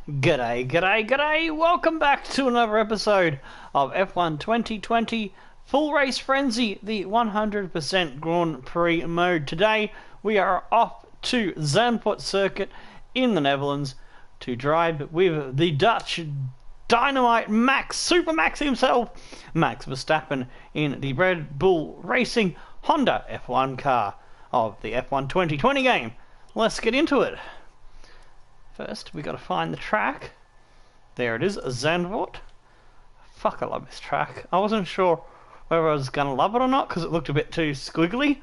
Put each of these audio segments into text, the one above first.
G'day, g'day, g'day! Welcome back to another episode of F1 2020 Full Race Frenzy, the 100% Grand Prix mode. Today we are off to Zandvoort circuit in the Netherlands to drive with the Dutch Dynamite Max, Super Max himself, Max Verstappen, in the Red Bull Racing Honda F1 car of the F1 2020 game. Let's get into it. First, we got to find the track. There it is, Zandvoort. Fuck, I love this track. I wasn't sure whether I was going to love it or not because it looked a bit too squiggly.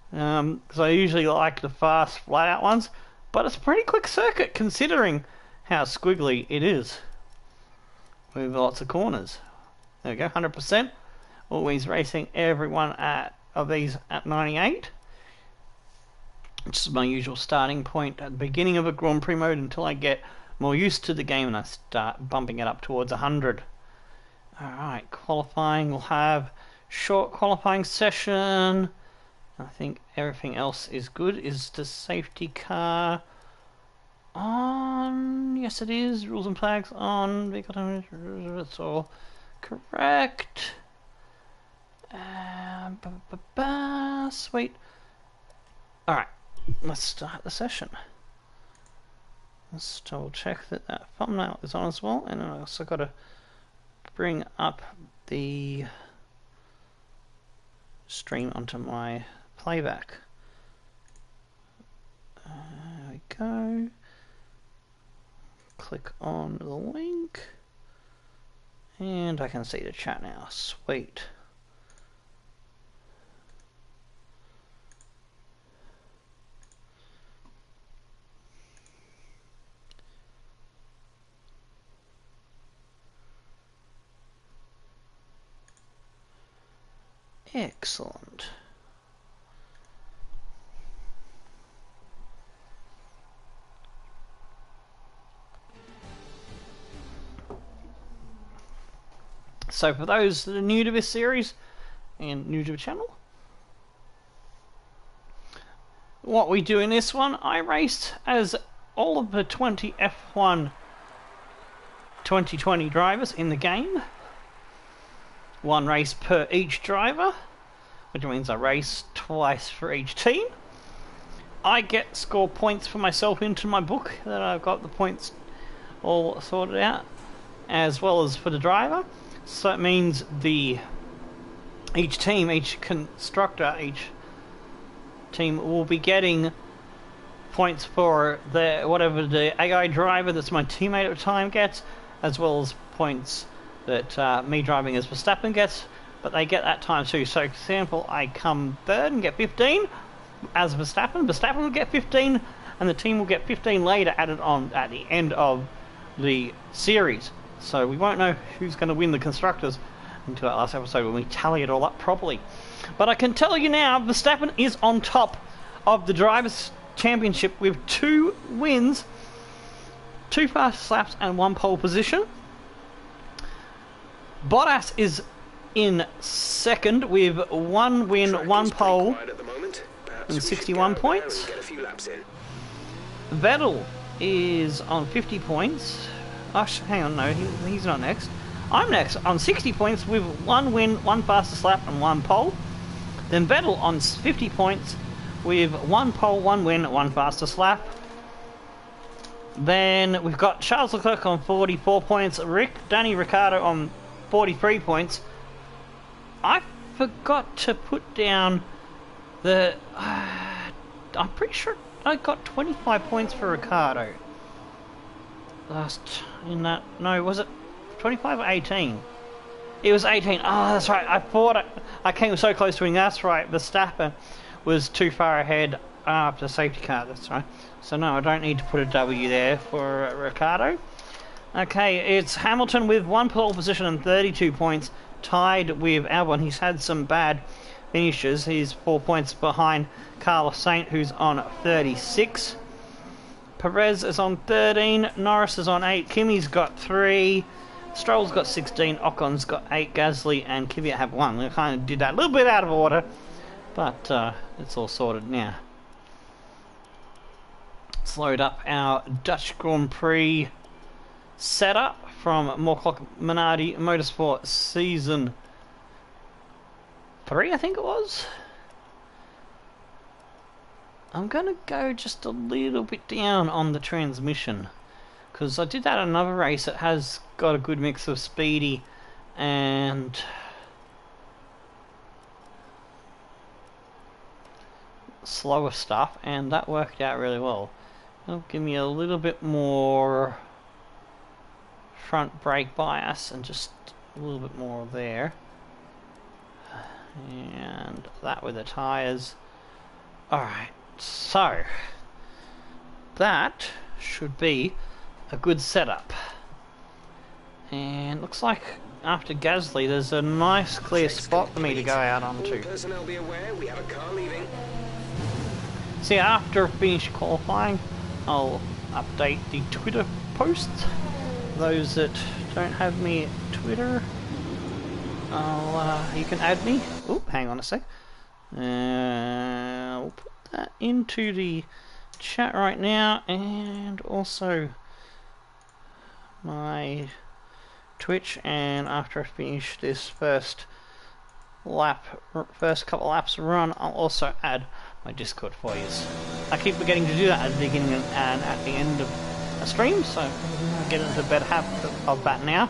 Because I usually like the fast, flat-out ones. But it's a pretty quick circuit considering how squiggly it is. With lots of corners. There we go, 100%. Always racing everyone of these at 98. Which is my usual starting point at the beginning of a Grand Prix mode until I get more used to the game and I start bumping it up towards 100. Alright, qualifying. We'll have short qualifying session. I think everything else is good. Is the safety car on? Yes, it is. Rules and flags on. It's all correct. Sweet. Alright. Let's start the session. Let's double check that that thumbnail is on as well, and I also got to bring up the stream onto my playback. There we go. Click on the link, and I can see the chat now. Sweet. Excellent. So for those that are new to this series and new to the channel, what we do in this one, I raced as all of the 20 F1 2020 drivers in the game. One race per each driver, which means I race twice for each team. I get score points for myself into my book that I've got the points all sorted out, as well as for the driver. So it means each team, each constructor, each team will be getting points for whatever the AI driver that's my teammate at the time gets, as well as points that me driving as Verstappen gets, but they get that time too. So, for example, I come third and get 15 as Verstappen. Verstappen will get 15, and the team will get 15 later added on at the end of the series. So we won't know who's going to win the constructors until that last episode when we tally it all up properly. But I can tell you now, Verstappen is on top of the Drivers' Championship with 2 wins, 2 fast laps, and 1 pole position. Bottas is in second with 1 win, 1 pole, and 61 points. Vettel is on 50 points. Oh, hang on, no, he's not next. I'm next on 60 points with 1 win, 1 fastest lap, and 1 pole. Then Vettel on 50 points with 1 pole, 1 win, 1 fastest lap. Then we've got Charles Leclerc on 44 points, Danny Ricciardo on 43 points. I forgot to put down the... I'm pretty sure I got 25 points for Ricciardo. Last in that... No, was it 25 or 18? It was 18. Oh, that's right. I thought I came so close to winning. That's right. Verstappen was too far ahead after safety car. That's right. So no, I don't need to put a W there for Ricciardo. Okay, it's Hamilton with 1 pole position and 32 points, tied with Albon. He's had some bad finishes. He's 4 points behind Carlos Sainz, who's on 36. Perez is on 13, Norris is on 8, Kimi's got 3, Stroll's got 16, Ocon's got 8, Gasly and Kvyat have 1. We kind of did that a little bit out of order, but it's all sorted now. Let's load up our Dutch Grand Prix setup from Moorcock Minardi Motorsport Season 3, I think it was. I'm gonna go just a little bit down on the transmission, because I did that in another race. It has got a good mix of speedy and slower stuff, and that worked out really well. It'll give me a little bit more front brake bias and just a little bit more there, and that with the tyres. Alright, so that should be a good setup, and looks like after Gasly there's a nice clear spot for me to go out onto. Personnel be aware, we have a car leaving. See, after I finish qualifying, I'll update the Twitter posts. Those that don't have me at Twitter, you can add me. Oh, hang on a sec. I'll put that into the chat right now, and also my Twitch. And after I finish this first couple laps run, I'll also add my Discord for you. I keep forgetting to do that at the beginning and at the end of a stream, so I'll get into a better habit of that now.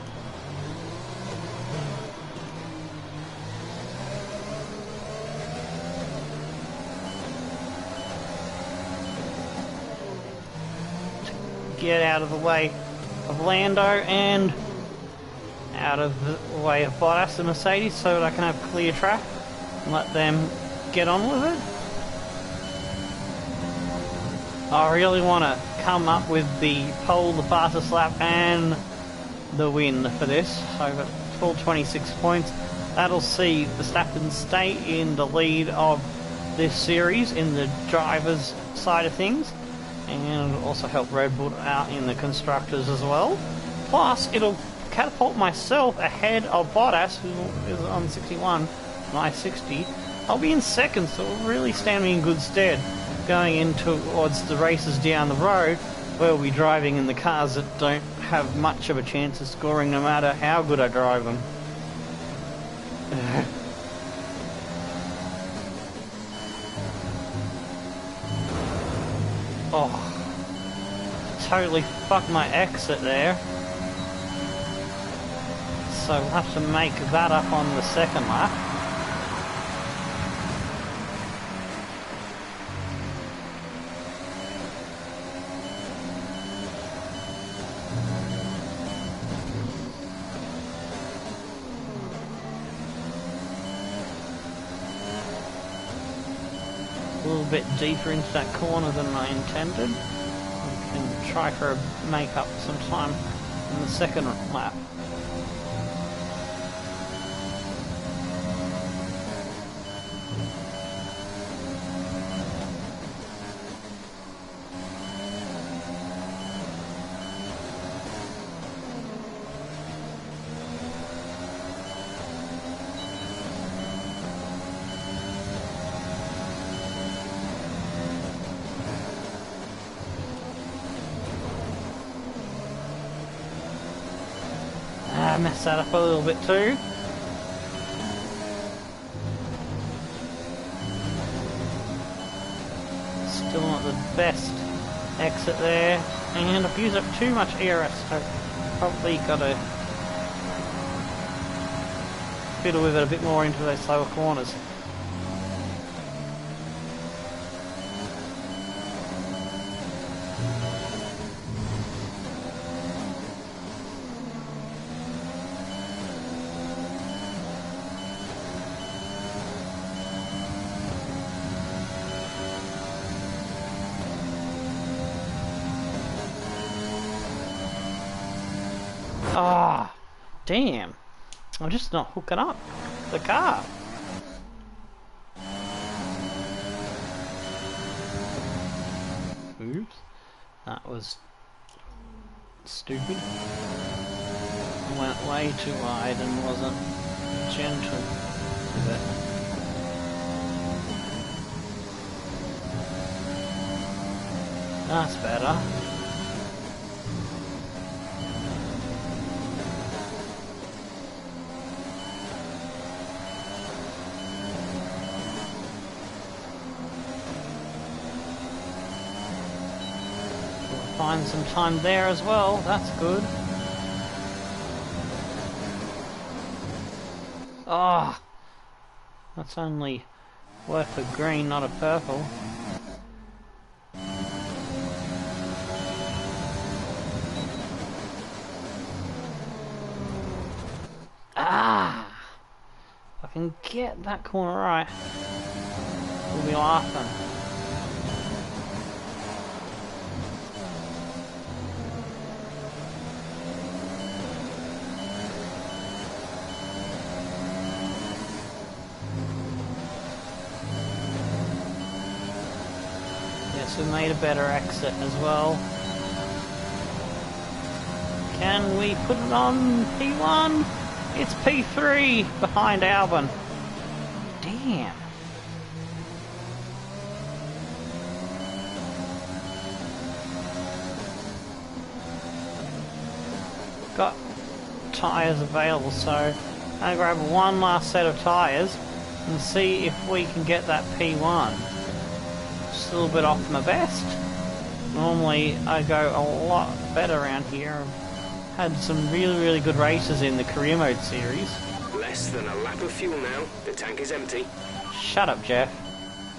Get out of the way of Lando and out of the way of Bottas and Mercedes, so that I can have clear track and let them get on with it. I really want to come up with the pole, the fastest lap, and the win for this. So I've got full 26 points. That'll see Verstappen stay in the lead of this series in the drivers' side of things, and also help Red Bull out in the constructors as well. Plus, it'll catapult myself ahead of Bottas, who is on 61, and I 60. I'll be in second, so it'll really stand me in good stead going in towards the races down the road, where we'll be driving in the cars that don't have much of a chance of scoring no matter how good I drive them. Oh, totally fucked my exit there. So we'll have to make that up on the second lap. A little bit deeper into that corner than I intended. I can try for a make up some time in the second lap. I messed that up a little bit too. Still not the best exit there, and I've used up too much air, so probably got to fiddle with it a bit more into those slower corners. Ah, damn. I'm just not hooking up the car. Oops. That was stupid. I went way too wide and wasn't gentle with it. That's better. find some time there as well. That's good. Ah, oh, that's only worth a green, not a purple. Ah! If I can get that corner right, we'll be laughing. Yes, we made a better exit as well. Can we put it on P1? It's P3 behind Albon. Damn. Got tyres available, so I'm gonna grab one last set of tyres and see if we can get that P1. Just a little bit off my best. Normally I go a lot better around here. Had some really good races in the career mode series. Less than a lap of fuel now. The tank is empty. Shut up, Jeff.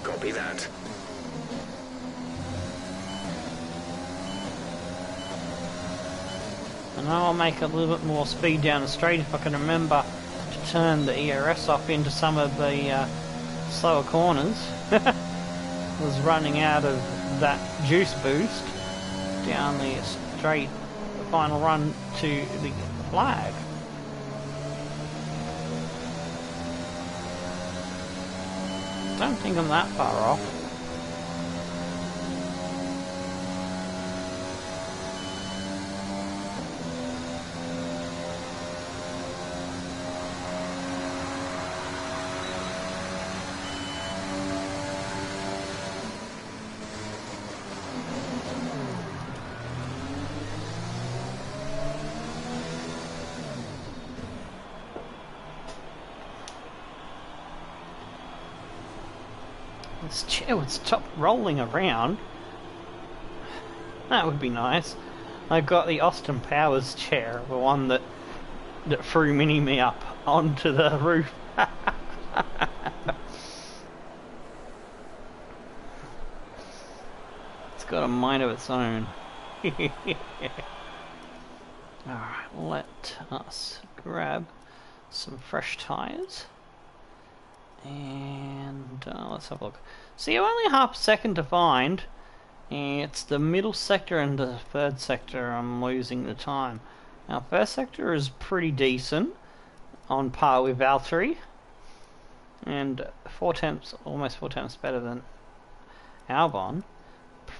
Copy that. I know I'll make a little bit more speed down the straight if I can remember to turn the ERS off into some of the slower corners. Was running out of that juice boost down the straight. Final run to the flag. Don't think I'm that far off. This chair would stop rolling around. That would be nice. I got the Austin Powers chair, the one that threw me up onto the roof. It's got a mind of its own. Alright, let us grab some fresh tyres. And let's have a look. See, only half a second to find. It's the middle sector and the third sector I'm losing the time. Now, first sector is pretty decent, on par with Valtteri, and almost 4 tenths better than Albon.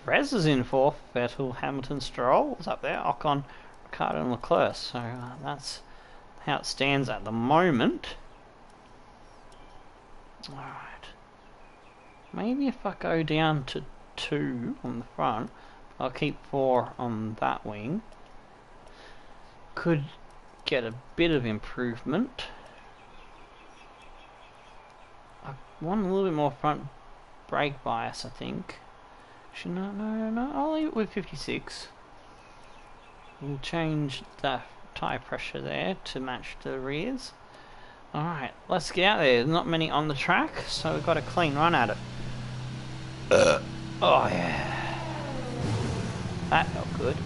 Perez is in fourth. Vettel, Hamilton, Stroll is up there. Ocon, Ricciardo, and Leclerc. So that's how it stands at the moment. Alright. Maybe if I go down to 2 on the front, I'll keep 4 on that wing. Could get a bit of improvement. I want a little bit more front brake bias, I think. Actually, no. I'll leave it with 56. We'll change the tyre pressure there to match the rears. Alright, let's get out there. There's not many on the track, so we've got a clean run at it. Oh yeah. That felt good.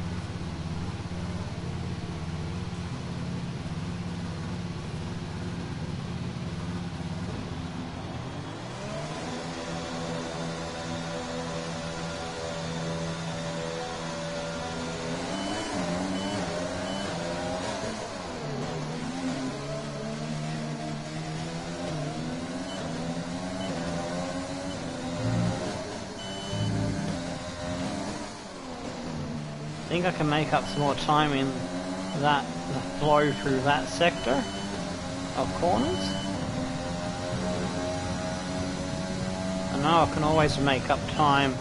I think I can make up some more time in the flow through that sector of corners. I know I can always make up time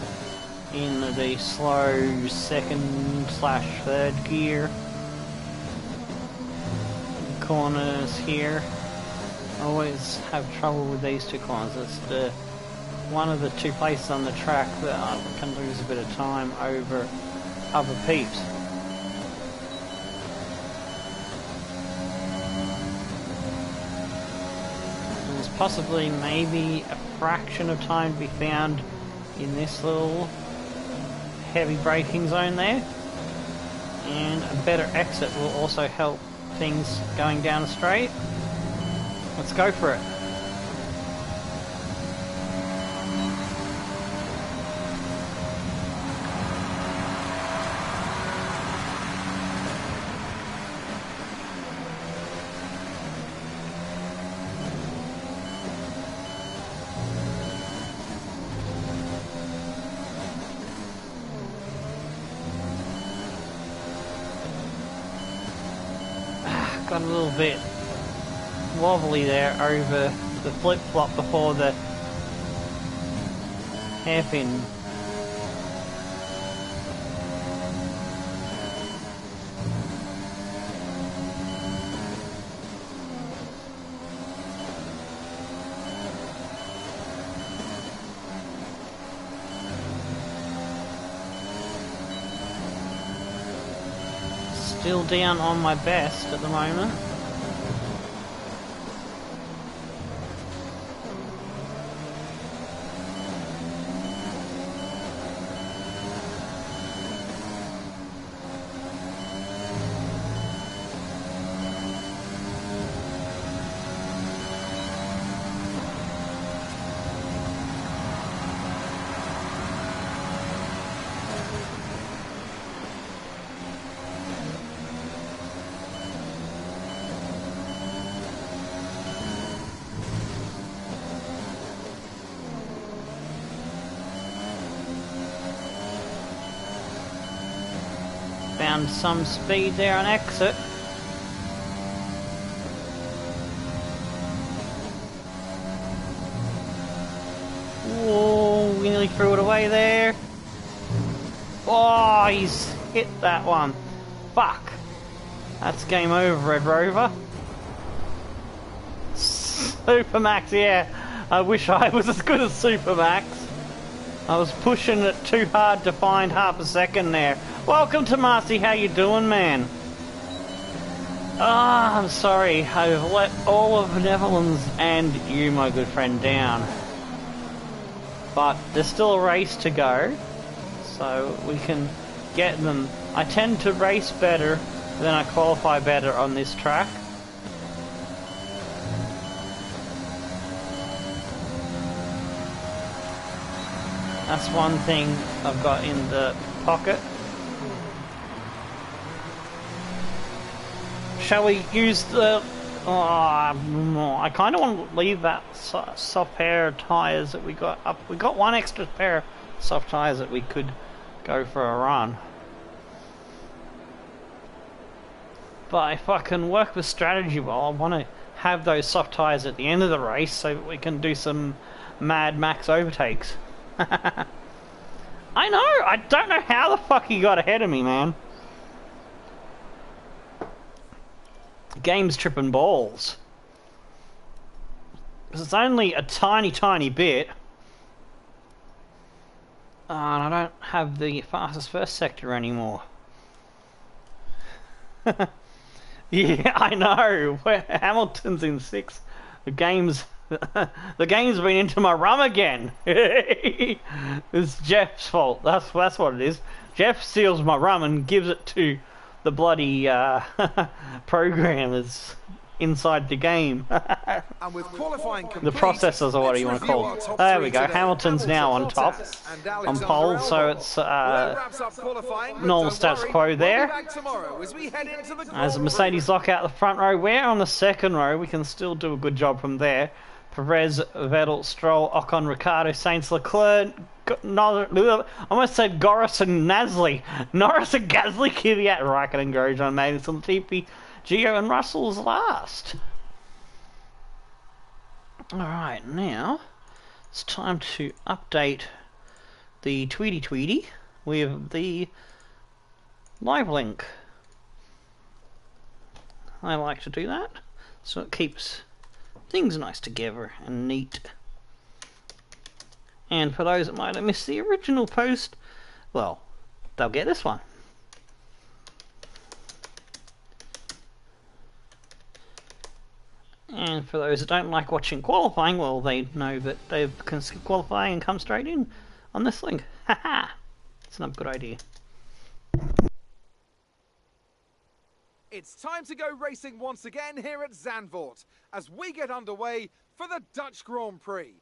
in the slow second/third gear corners here. I always have trouble with these two corners. It's the one of the two places on the track that I can lose a bit of time over other peeps. There's possibly maybe a fraction of time to be found in this little heavy braking zone there, and a better exit will also help things going down the straight. Let's go for it. Got a little bit wobbly there over the flip-flop before the hairpin. Still down on my best at the moment. Found some speed there on exit. Whoa, we nearly threw it away there. Oh, he's hit that one. Fuck. That's game over, Red Rover. Supermax, yeah. I wish I was as good as Supermax. I was pushing it too hard to find half a second there. Welcome to Marcy, how you doing, man? Ah, I'm sorry, I've let all of the Netherlands and you, my good friend, down. But there's still a race to go, so we can get them. I tend to race better than I qualify better on this track. That's one thing I've got in the pocket. Shall we use the... I kind of want to leave that soft pair of tyres that we got up. We got one extra pair of soft tyres that we could go for a run. But if I can work with strategy well, I want to have those soft tyres at the end of the race so that we can do some Mad Max overtakes. I know, I don't know how the fuck he got ahead of me, man. Game's tripping balls. Because it's only a tiny bit. And I don't have the fastest first sector anymore. Yeah, I know. Hamilton's in 6th. The game's been into my rum again. It's Jeff's fault. That's what it is. Jeff steals my rum and gives it to the bloody programmers inside the game. And with qualifying complete, the processors, or what you want to call it. There we go. Hamilton's now on top, on pole, so it's normal status quo there. As a Mercedes lock out the front row, we're on the second row. We can still do a good job from there. Perez, Vettel, Stroll, Ocon, Ricciardo, Sainz, Leclerc, I almost said Goris and Nasli. Norris and Gasly, Kvyat, Raikkonen, Grosjean, Magnussen, Latifi, Gio and Russell's last. Alright, now it's time to update the Tweety with the live link. I like to do that, so it keeps things nice together and neat. And for those that might have missed the original post, well, they'll get this one. And for those that don't like watching qualifying, well, they know that they can skip qualifying and come straight in on this link. Haha! It's not a good idea. It's time to go racing once again here at Zandvoort as we get underway for the Dutch Grand Prix.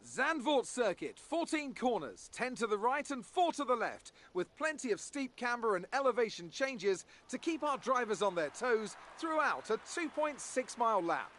Zandvoort circuit, 14 corners, 10 to the right and 4 to the left, with plenty of steep camber and elevation changes to keep our drivers on their toes throughout a 2.6 mile lap.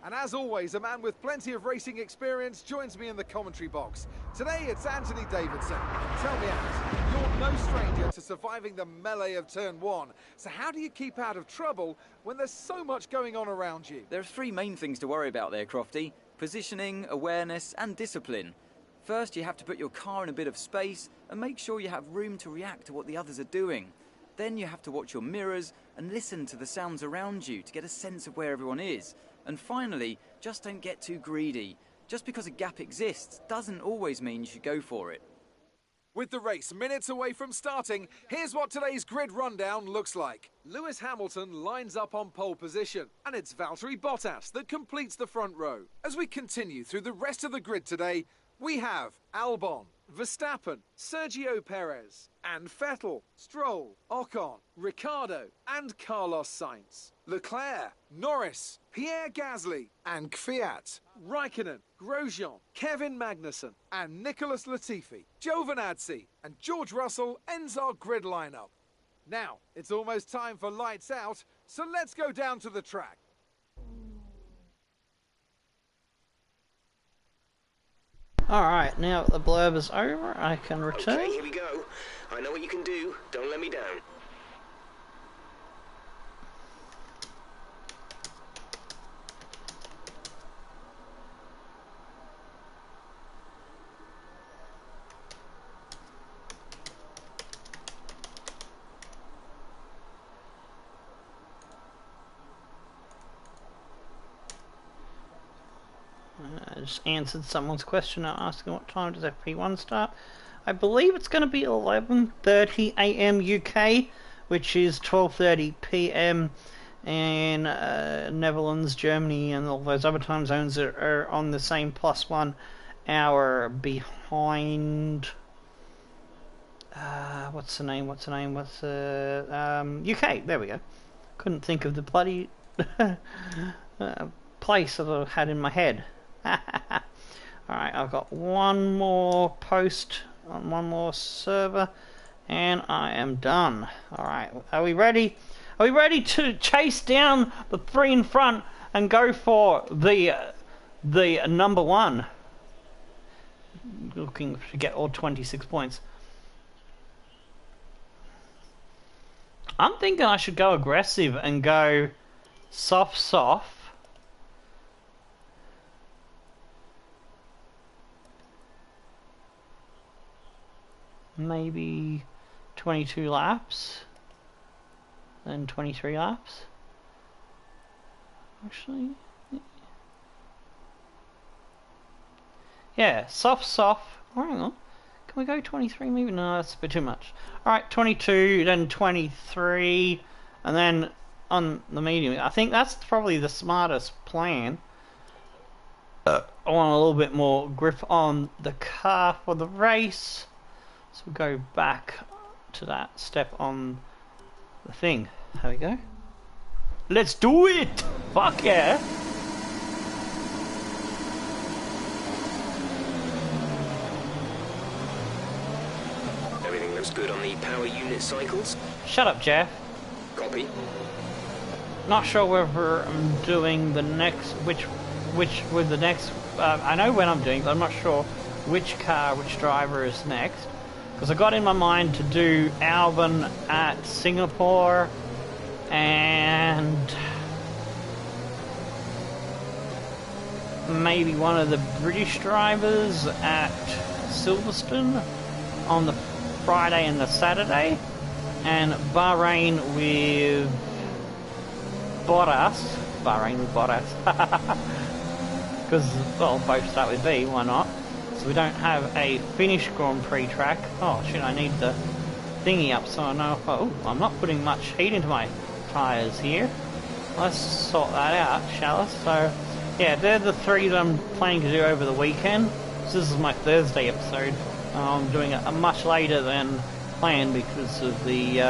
And as always, a man with plenty of racing experience joins me in the commentary box. Today it's Anthony Davidson. Tell me, Ant, you're no stranger to surviving the melee of turn one. So how do you keep out of trouble when there's so much going on around you? There are three main things to worry about there, Crofty. Positioning, awareness and discipline. First, you have to put your car in a bit of space and make sure you have room to react to what the others are doing. Then you have to watch your mirrors and listen to the sounds around you to get a sense of where everyone is. And finally, just don't get too greedy. Just because a gap exists doesn't always mean you should go for it. With the race minutes away from starting, here's what today's grid rundown looks like. Lewis Hamilton lines up on pole position, and it's Valtteri Bottas that completes the front row. As we continue through the rest of the grid today, we have Albon, Verstappen, Sergio Perez, and Vettel, Stroll, Ocon, Ricciardo, and Carlos Sainz. Leclerc, Norris, Pierre Gasly, and Kvyat, Raikkonen, Grosjean, Kevin Magnussen, and Nicholas Latifi. Giovinazzi and George Russell ends our grid lineup. Now, it's almost time for lights out, so let's go down to the track. Alright, now that the blurb is over, I can return. Okay, here we go. I know what you can do. Don't let me down. I just answered someone's question asking what time does FP1 start. I believe it's going to be 11:30 AM UK, which is 12:30 PM in Netherlands, Germany, and all those other time zones are on the same +1 hour behind. What's the name? UK. There we go. Couldn't think of the bloody place that I had in my head. Alright, I've got one more post on one more server and I am done. Alright, are we ready? Are we ready to chase down the three in front and go for the number one? Looking to get all 26 points. I'm thinking I should go aggressive and go soft. Maybe 22 laps, then 23 laps. Actually, yeah, soft. Oh, hang on, can we go 23? Maybe no, that's a bit too much. All right, 22, then 23, and then on the medium. I think that's probably the smartest plan. I want a little bit more grip on the car for the race. So we'll go back to that step on the thing. There we go. Let's do it! Fuck yeah! Everything looks good on the power unit cycles. Shut up, Jeff. Copy. Not sure whether I'm doing the next, which with the next, I know when I'm doing, but I'm not sure which car, which driver is next. Because I got in my mind to do Albon at Singapore and maybe one of the British drivers at Silverstone on the Friday and the Saturday, and Bahrain with Bottas. because, well, both start with V, why not? So we don't have a Finnish Grand Prix track. Oh shit, I need the thingy up so I know if I'm not putting much heat into my tyres here. Let's sort that out, shall we? So, yeah, they're the three that I'm planning to do over the weekend. So this is my Thursday episode. I'm doing it much later than planned because of the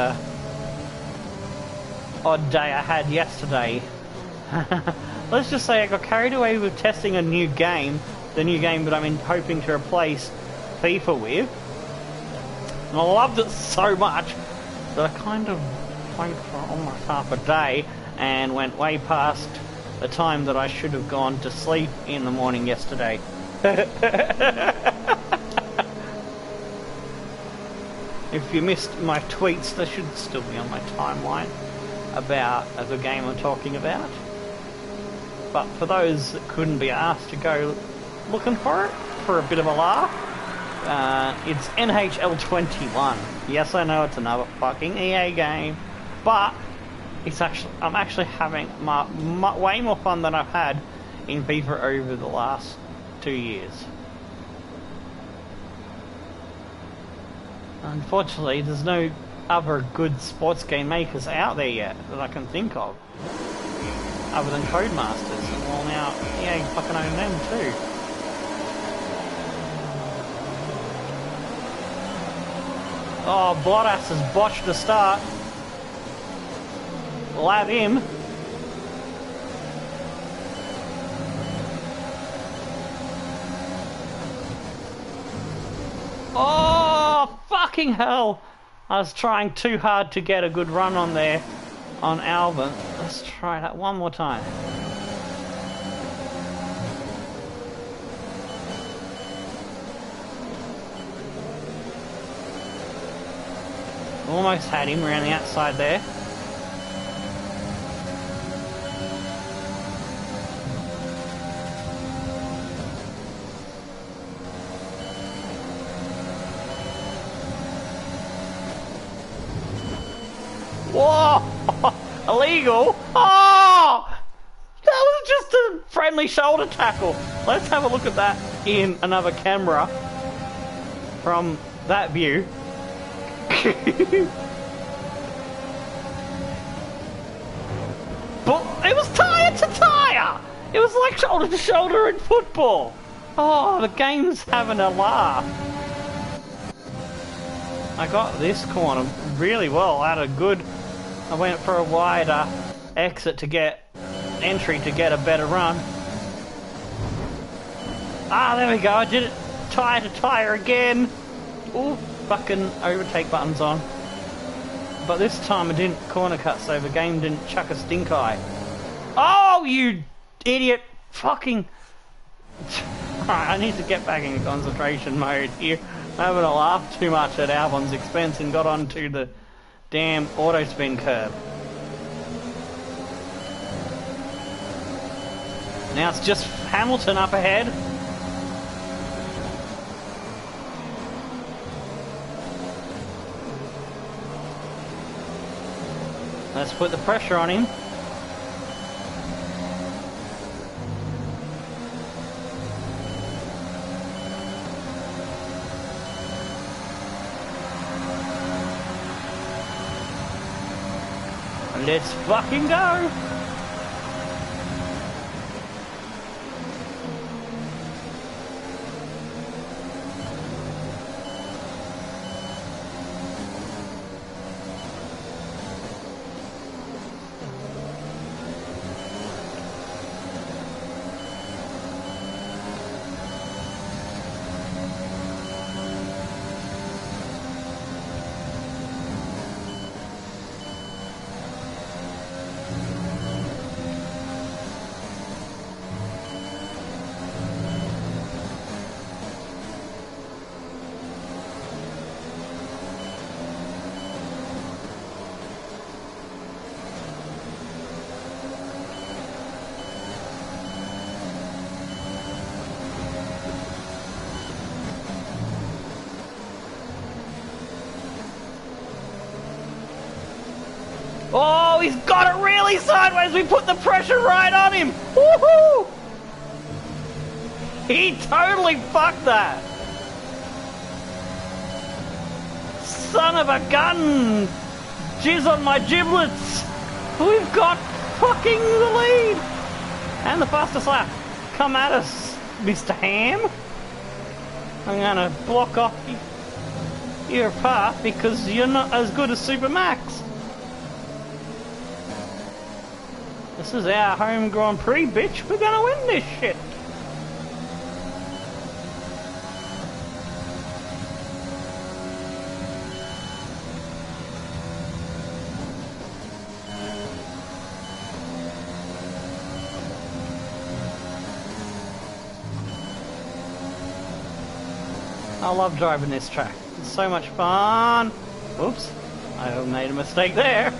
odd day I had yesterday. Let's just say I got carried away with testing a new game, the new game that I'm hoping to replace FIFA with. And I loved it so much that I kind of played for almost half a day and went way past the time that I should have gone to sleep in the morning yesterday. If you missed my tweets, they should still be on my timeline about the game I'm talking about. But for those that couldn't be asked to go looking for it, for a bit of a laugh, it's NHL 21. Yes, I know it's another fucking EA game, but I'm actually having way more fun than I've had in FIFA over the last 2 years. Unfortunately, there's no other good sports game makers out there yet that I can think of, other than Codemasters. Well, now EA fucking own them too. Oh, Bottas has botched the start. Lab him. Oh, fucking hell. I was trying too hard to get a good run on there on Albon. Let's try that one more time. Almost had him around the outside there. Whoa! Illegal! Oh! That was just a friendly shoulder tackle. Let's have a look at that in another camera from that view. But it was tyre to tyre! It was like shoulder to shoulder in football. Oh, the game's having a laugh. I got this corner really well. I went for a wider exit to get entry to get a better run. Ah, there we go. I did it tyre to tyre again. Ooh, fucking overtake buttons on. But this time I didn't corner cut, so the game didn't chuck a stink eye. Oh, you idiot! Fucking. Alright, I need to get back in concentration mode here. I haven't laughed too much at Albon's expense and got onto the damn auto spin curve. Now it's just Hamilton up ahead. Let's put the pressure on him. Let's fucking go! Oh, he's got it really sideways. We put the pressure right on him. Woohoo! He totally fucked that! Son of a gun! Jizz on my giblets! We've got fucking the lead! And the fastest lap. Come at us, Mr. Ham. I'm gonna block off your path because you're not as good as Super Max. This is our home Grand Prix, bitch. We're gonna win this shit. I love driving this track. It's so much fun. Whoops. I made a mistake there.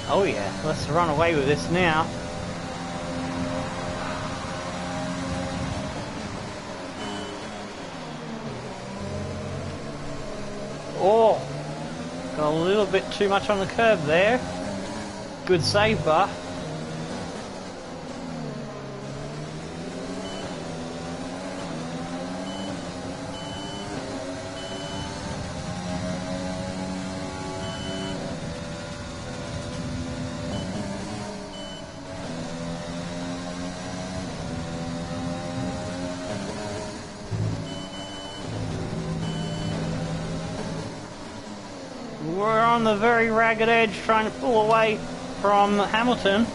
Oh yeah, let's run away with this now. Oh, got a little bit too much on the curb there. Good save bar. We're on the very ragged edge trying to pull away from Hamilton.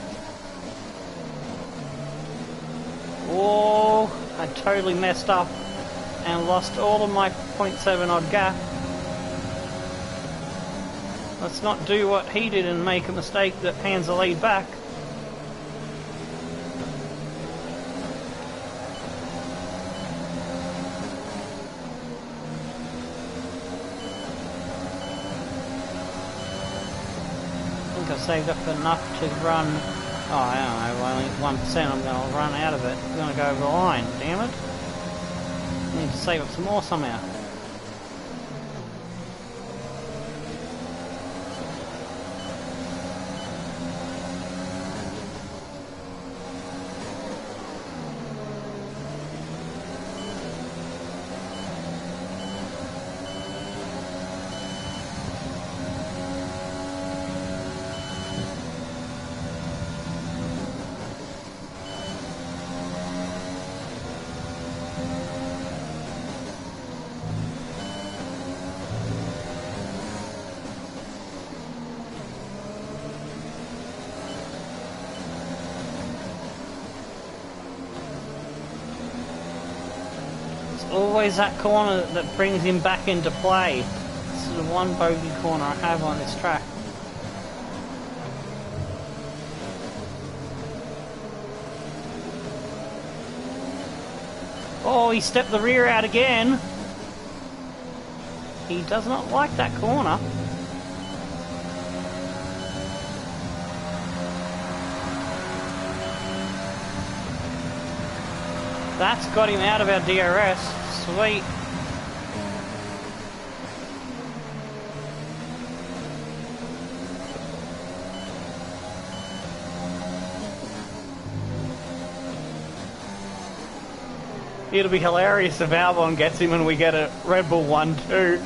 Oh, I totally messed up and lost all of my 0.7 odd gap. Let's not do what he did and make a mistake that hands the lead back. I saved up enough to run. Oh, I don't know, only 1%. I'm going to run out of it. I'm going to go over the line. Damn it! I need to save up some more somehow. Always that corner that brings him back into play. This is the one bogey corner I have on this track. Oh, he stepped the rear out again. He does not like that corner. That's got him out of our DRS. Sweet. It'll be hilarious if Albon gets him and we get a Red Bull 1-2.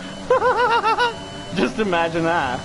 Just imagine that.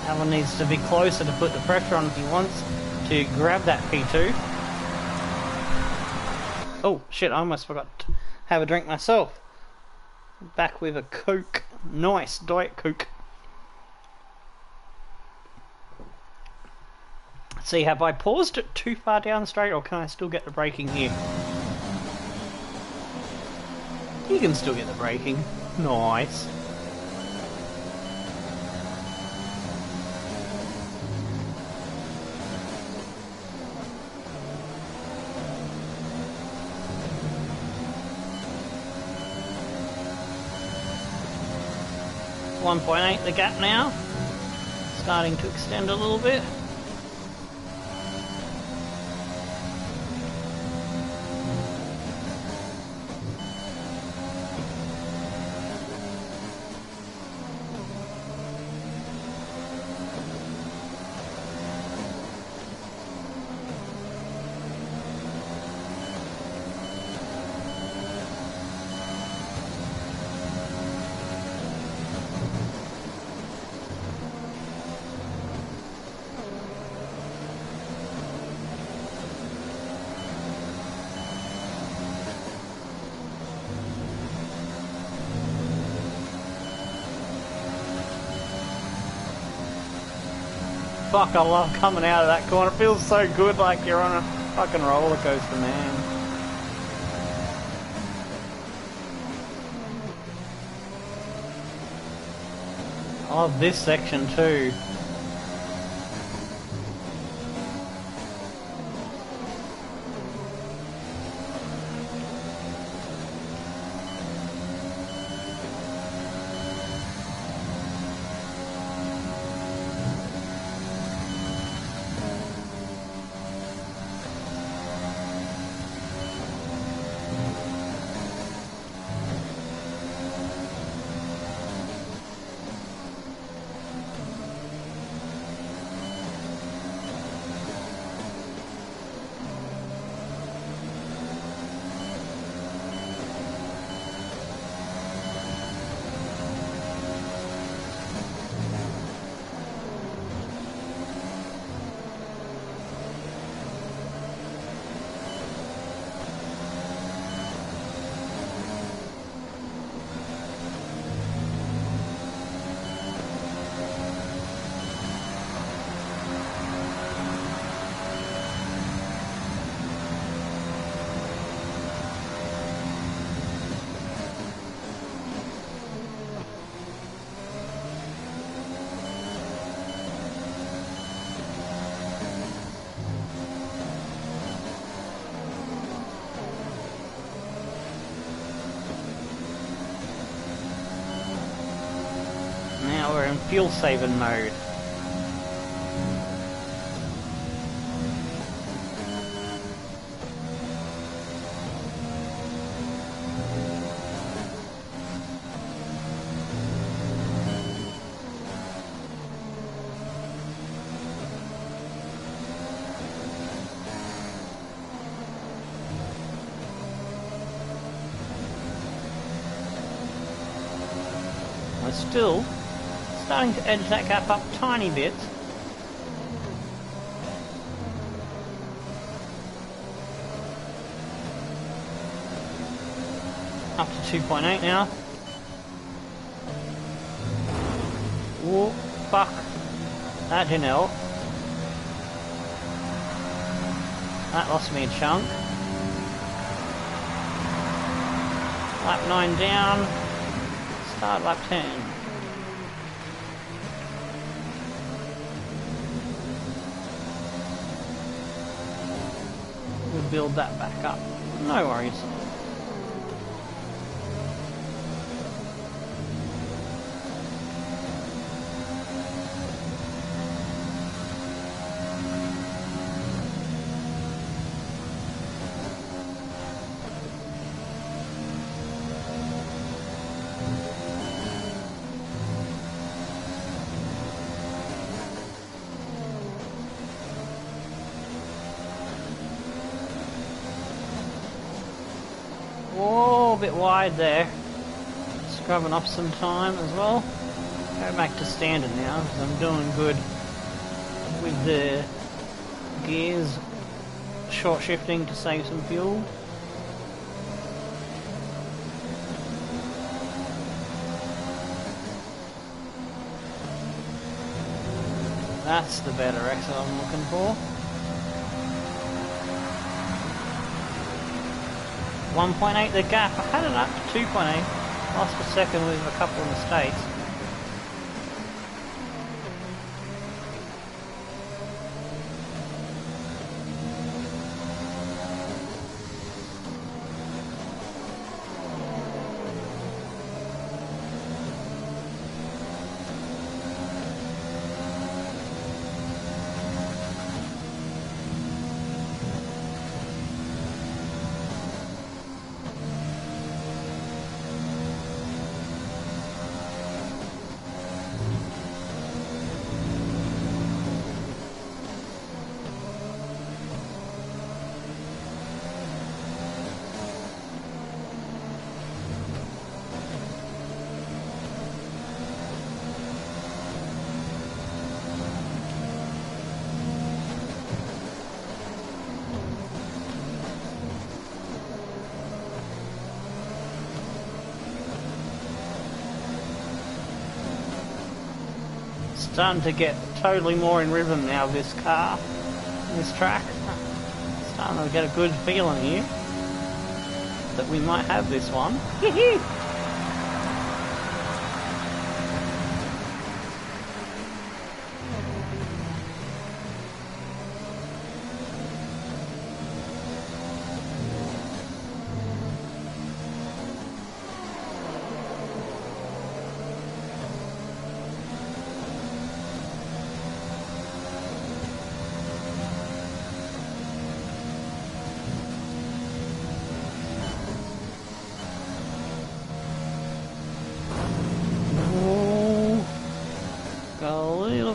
Alan needs to be closer to put the pressure on if he wants to grab that P2. Oh shit, I almost forgot to have a drink myself. Back with a Coke. Nice, Diet Coke. Let's see, have I paused it too far down straight, or can I still get the braking here? You can still get the braking. Nice. .8 the gap now, starting to extend a little bit. Fuck, I love coming out of that corner. It feels so good, like you're on a fucking roller coaster, man. I love this section too. Now we're in fuel saving mode. We're still starting to edge that gap up a tiny bit. Up to 2.8 now. Whoa, fuck. That didn't help. That lost me a chunk. Lap 9 down. Start lap 10. We'll build that back up. No worries. Whoa, a bit wide there. Scrubbing off some time as well. Go back to standard now, because I'm doing good with the gears short shifting to save some fuel. That's the better exit I'm looking for. 1.8 the gap. I had it up to 2.8. Lost a second with a couple of mistakes. Starting to get totally more in rhythm now, this car, this track. Starting to get a good feeling here that we might have this one.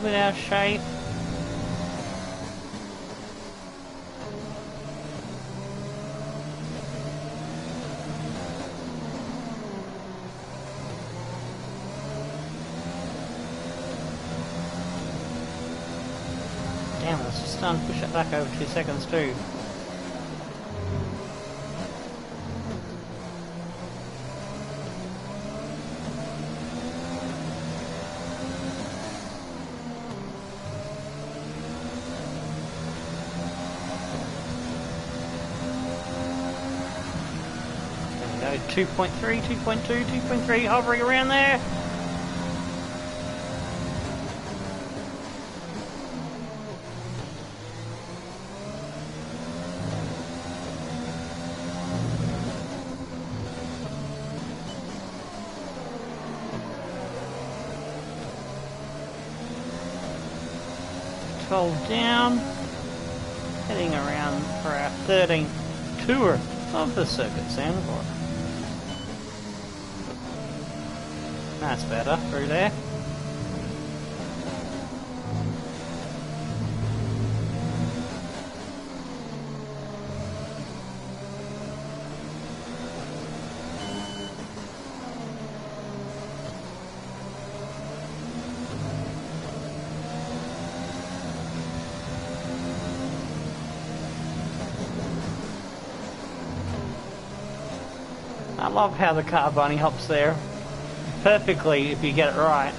'Our shape. Damn, let's just start and push it back over 2 seconds too. There we go, 2.3, 2.2, 2.3, hovering around there. Down, heading around for our 13th tour of the circuit Zandvoort. That's better through there. I love how the car bunny hops there perfectly if you get it right.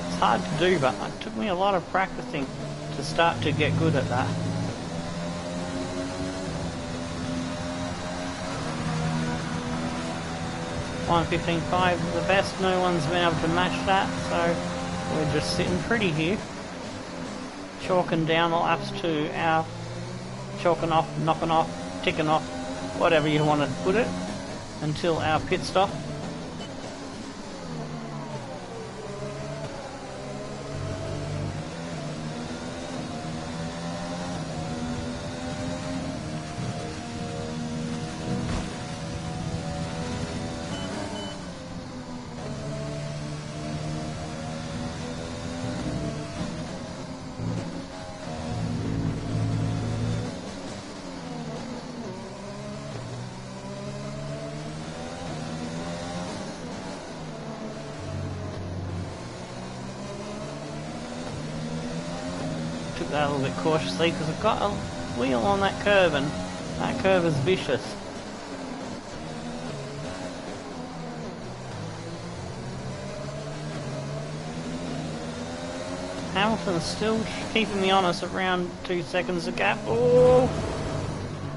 It's hard to do, but it took me a lot of practicing to start to get good at that. .1:15.5 is the best, no one's been able to match that, so we're just sitting pretty here. Chalking down the laps to our chalking off, knocking off, ticking off, whatever you want to put it, until our pit stop. took that a little bit cautiously because I've got a wheel on that curve and that curve is vicious. Hamilton's still keeping me honest around 2 seconds of gap. Oh!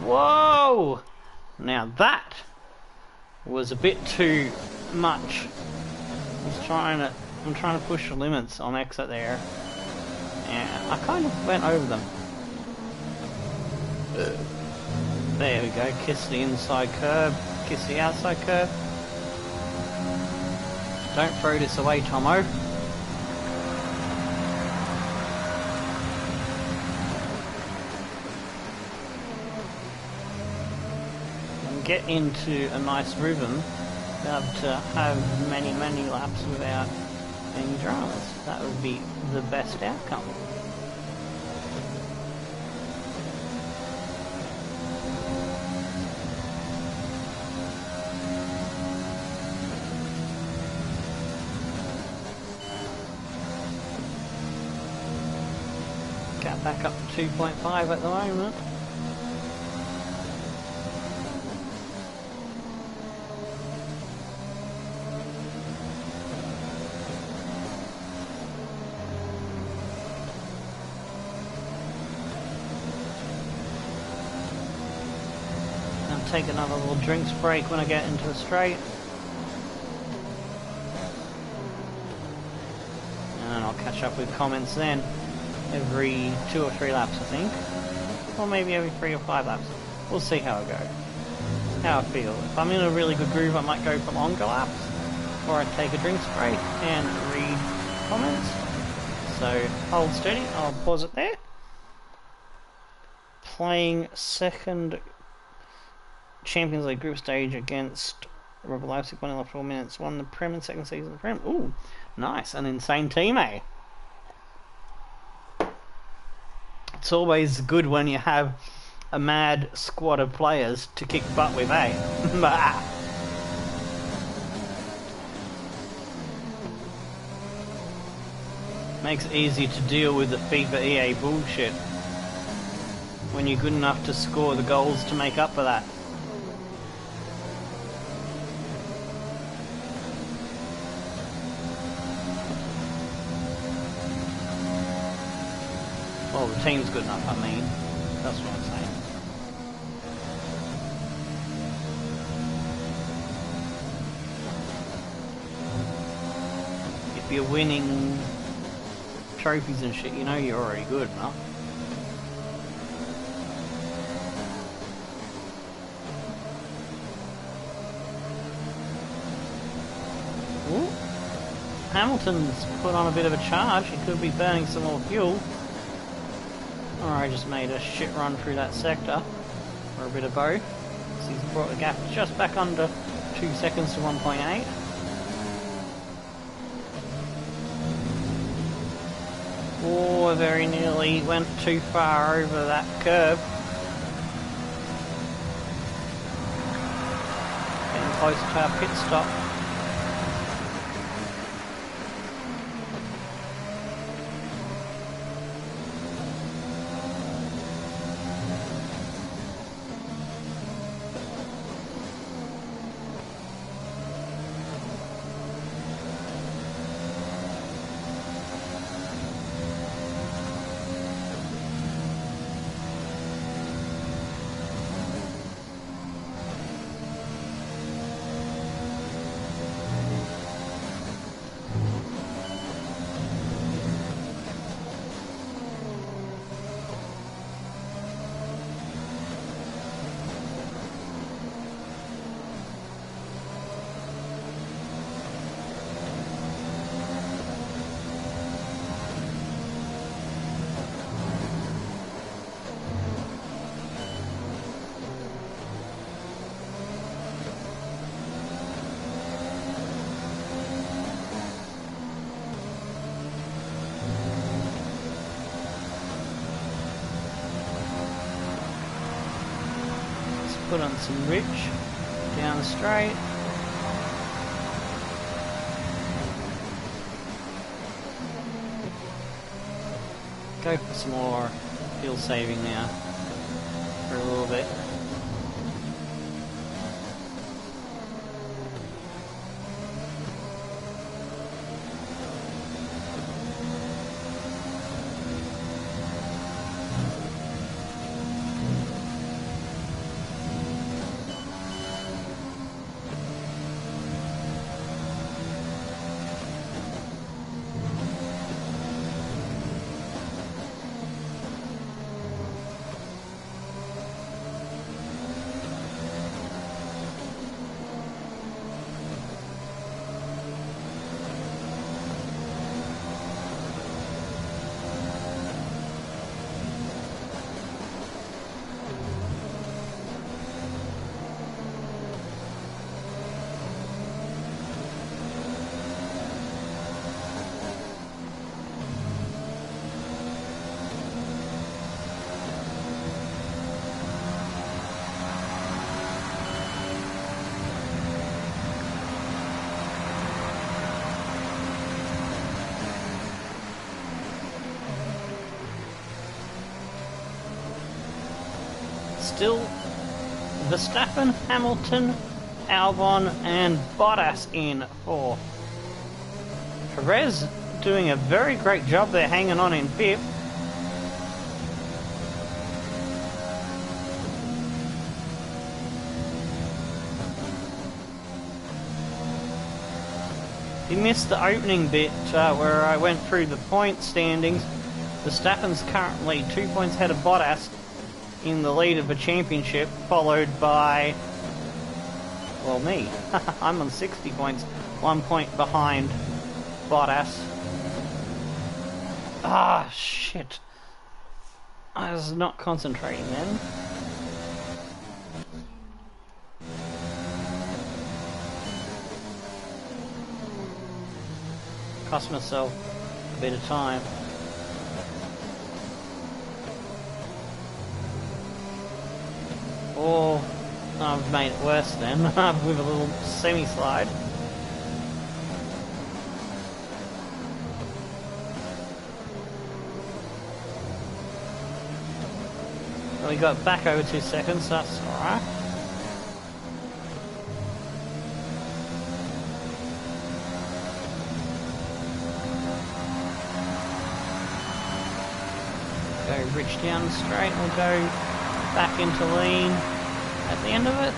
Whoa! Now that was a bit too much. I'm trying to push the limits on exit there. And I kind of went over them. There we go, kiss the inside curb, kiss the outside curb. Don't throw this away, Tomo. And get into a nice rhythm, be able to have many laps without any dramas. That would be the best outcome. Get back up to 2.5 at the moment. Take another little drinks break when I get into a straight. And I'll catch up with comments then. Every 2 or 3 laps, I think. Or maybe every 3 or 5 laps. We'll see how I go. How I feel. If I'm in a really good groove, I might go for longer laps. Or I take a drinks break and read comments. So hold steady, I'll pause it there. Playing second Champions League group stage against Rebel Leipzig, 1 in 4 minutes, won the Prem in second season of the Prem. Ooh, nice, an insane team, eh? It's always good when you have a mad squad of players to kick butt with, eh? Makes it easy to deal with the FIFA EA bullshit when you're good enough to score the goals to make up for that. Well, the team's good enough, I mean. That's what I'm saying. If you're winning trophies and shit, you know you're already good enough. Ooh. Hamilton's put on a bit of a charge. He could be burning some more fuel. Or I just made a shit run through that sector, or a bit of both. So he's brought the gap just back under 2 seconds to 1.8. Oh, very nearly went too far over that curve. Getting close to our pit stop. Put on some rich down the straight. go for some more fuel saving now for a little bit. Still Verstappen, Hamilton, Albon and Bottas in fourth. Perez doing a very great job there, hanging on in fifth. He missed the opening bit where I went through the point standings. Verstappen's currently 2 points ahead of Bottas in the lead of the championship, followed by, well, me. I'm on 60 points, 1 point behind Bottas. Ah, shit. I was not concentrating then. Cost myself a bit of time. Or I've made it worse then with a little semi-slide. Well, we got back over 2 seconds, that's alright. Go rich down straight, we'll go back into lean at the end of it.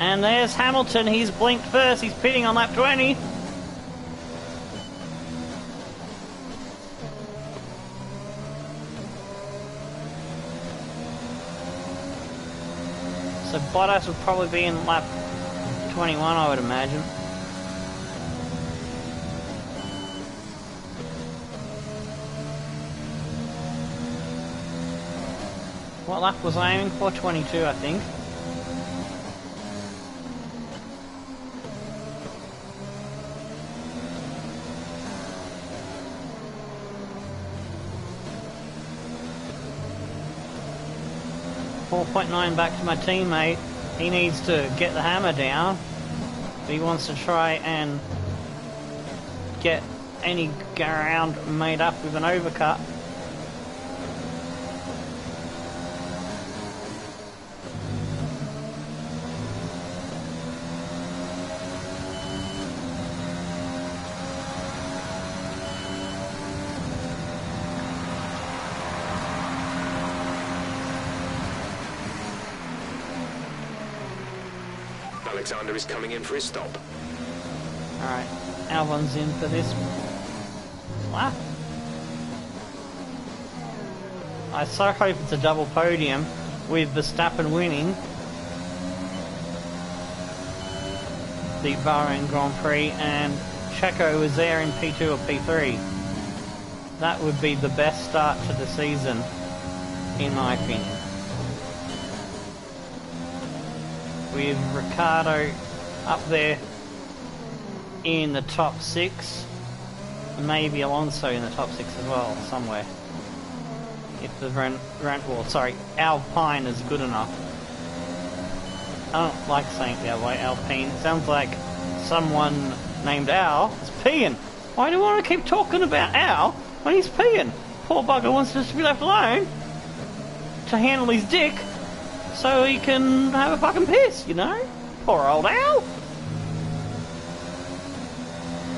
And there's Hamilton, he's blinked first, he's pitting on lap 20. So Bottas would probably be in lap 21, I would imagine. What lap was I aiming for? 22, I think. .9 back to my teammate. He needs to get the hammer down. He wants to try and get any ground made up with an overcut. Alexander is coming in for his stop. Alright, Albon's in for this lap. I so hope it's a double podium with Verstappen winning the Bahrain Grand Prix and Checo is there in P2 or P3. That would be the best start to the season, in my opinion. With Ricardo up there in the top 6, maybe Alonso in the top 6 as well, somewhere. If the Alpine is good enough. I don't like saying it that way, Alpine. It sounds like someone named Al is peeing. Why do you want to keep talking about Al when he's peeing? Poor bugger wants to just be left alone to handle his dick so he can have a fucking piss, you know? Poor old Al.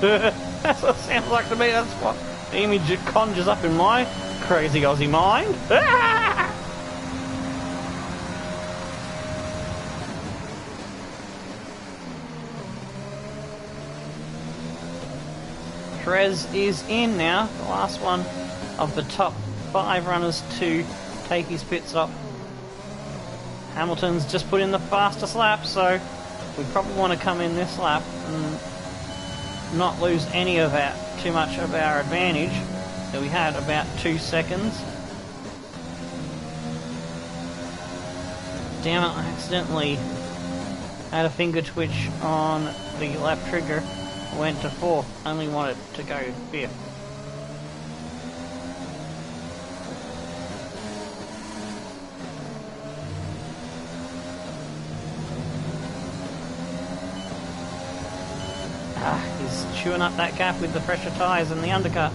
That's what it sounds like to me. That's what the image it conjures up in my crazy Aussie mind. Trez is in now, the last one of the top 5 runners to take his pit stop. Hamilton's just put in the fastest lap, so we probably want to come in this lap and not lose any of our, too much of our advantage that we had, about 2 seconds. Damn it, I accidentally had a finger twitch on the lap trigger. Went to 4th, only wanted to go 5th. He's chewing up that gap with the pressure tyres and the undercut.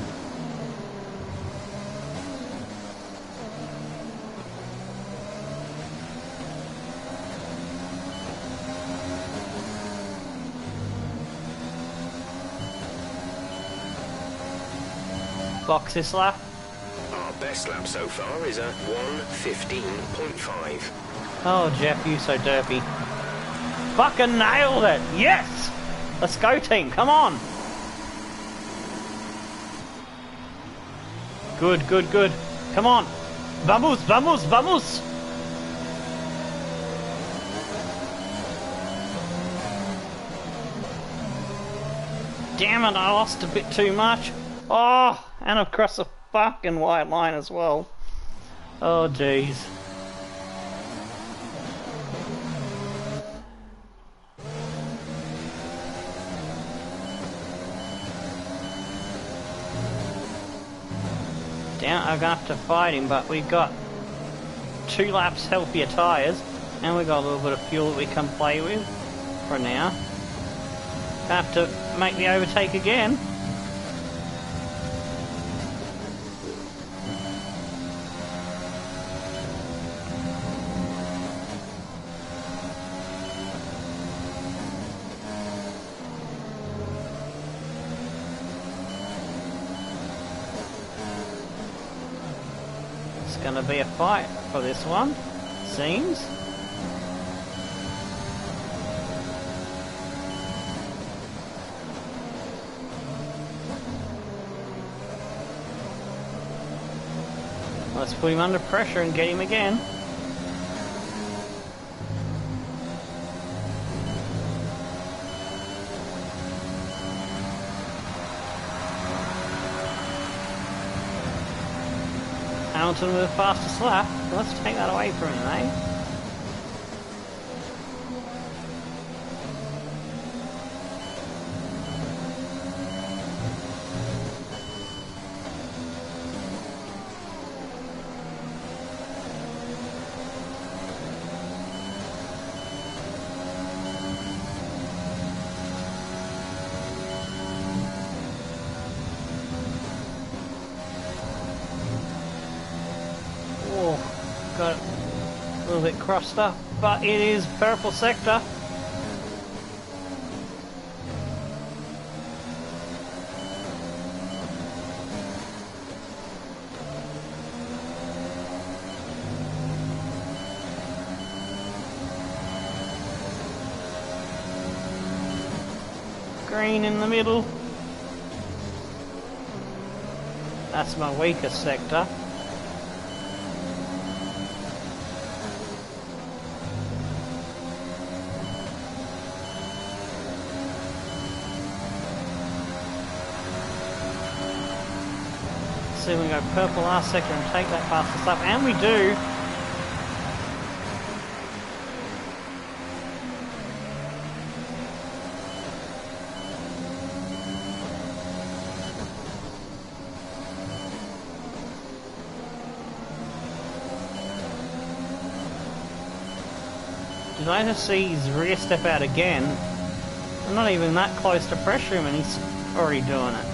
Box this lap. Our best lap so far is a 1:15.5. Oh, Jeff, you so derpy. Fucking nailed it! Yes! Let's go, team, come on! Good, good, good. Come on! Vamos, vamos, vamos! Damn it, I lost a bit too much. Oh, and across the fucking white line as well. Oh, jeez. Down, I'm gonna have to fight him, but we've got 2 laps healthier tyres, and we've got a little bit of fuel that we can play with for now. Gonna have to make the overtake again. Going to be a fight for this one, seems. Let's put him under pressure and get him again. Hamilton with the fastest lap. Let's take that away from him, eh? Got it a little bit crossed up, but it is purple sector. Green in the middle. That's my weakest sector. See, we go purple last sector and take that fastest lap, and we do. Did I just see his rear step out again? I'm not even that close to pressure him and he's already doing it.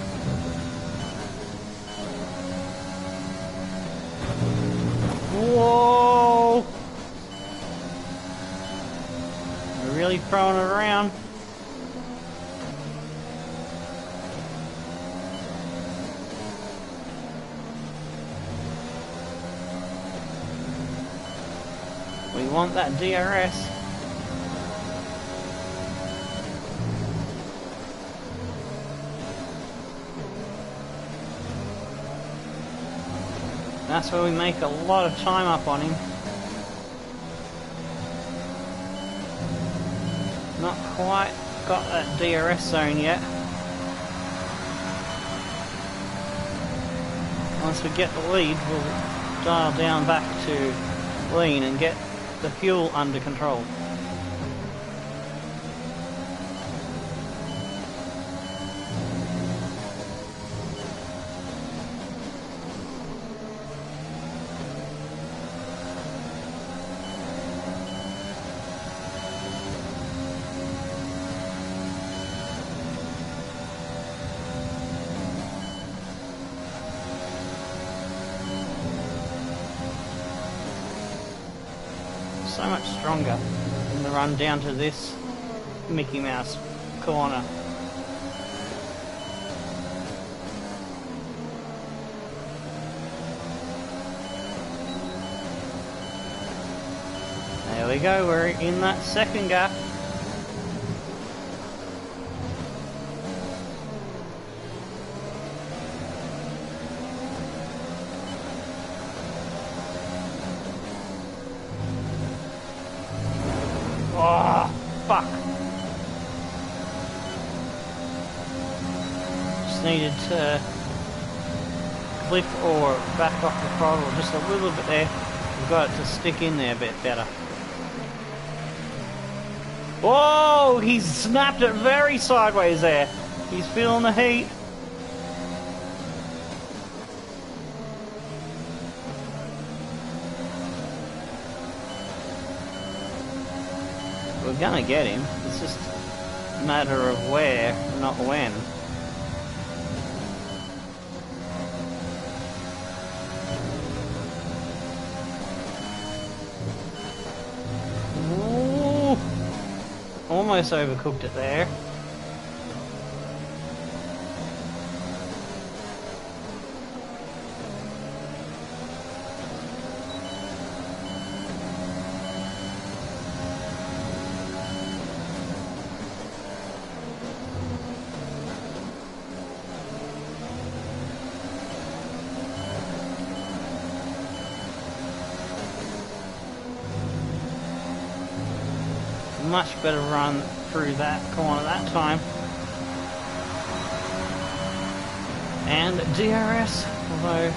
Whoa! We're really throwing it around. We want that DRS. That's where we make a lot of time up on him. Not quite got that DRS zone yet. Once we get the lead, we'll dial down back to lean and get the fuel under control. So much stronger in the run down to this Mickey Mouse corner. There we go, we're in that second gap. Oh, fuck. Just needed to lift or back off the throttle just a little bit there. We've got it to stick in there a bit better. Whoa, he's snapped it very sideways there. He's feeling the heat. We're gonna get him. It's just a matter of where, not when. Ooh. Almost overcooked it there. Much better run through that corner that time. And DRS, although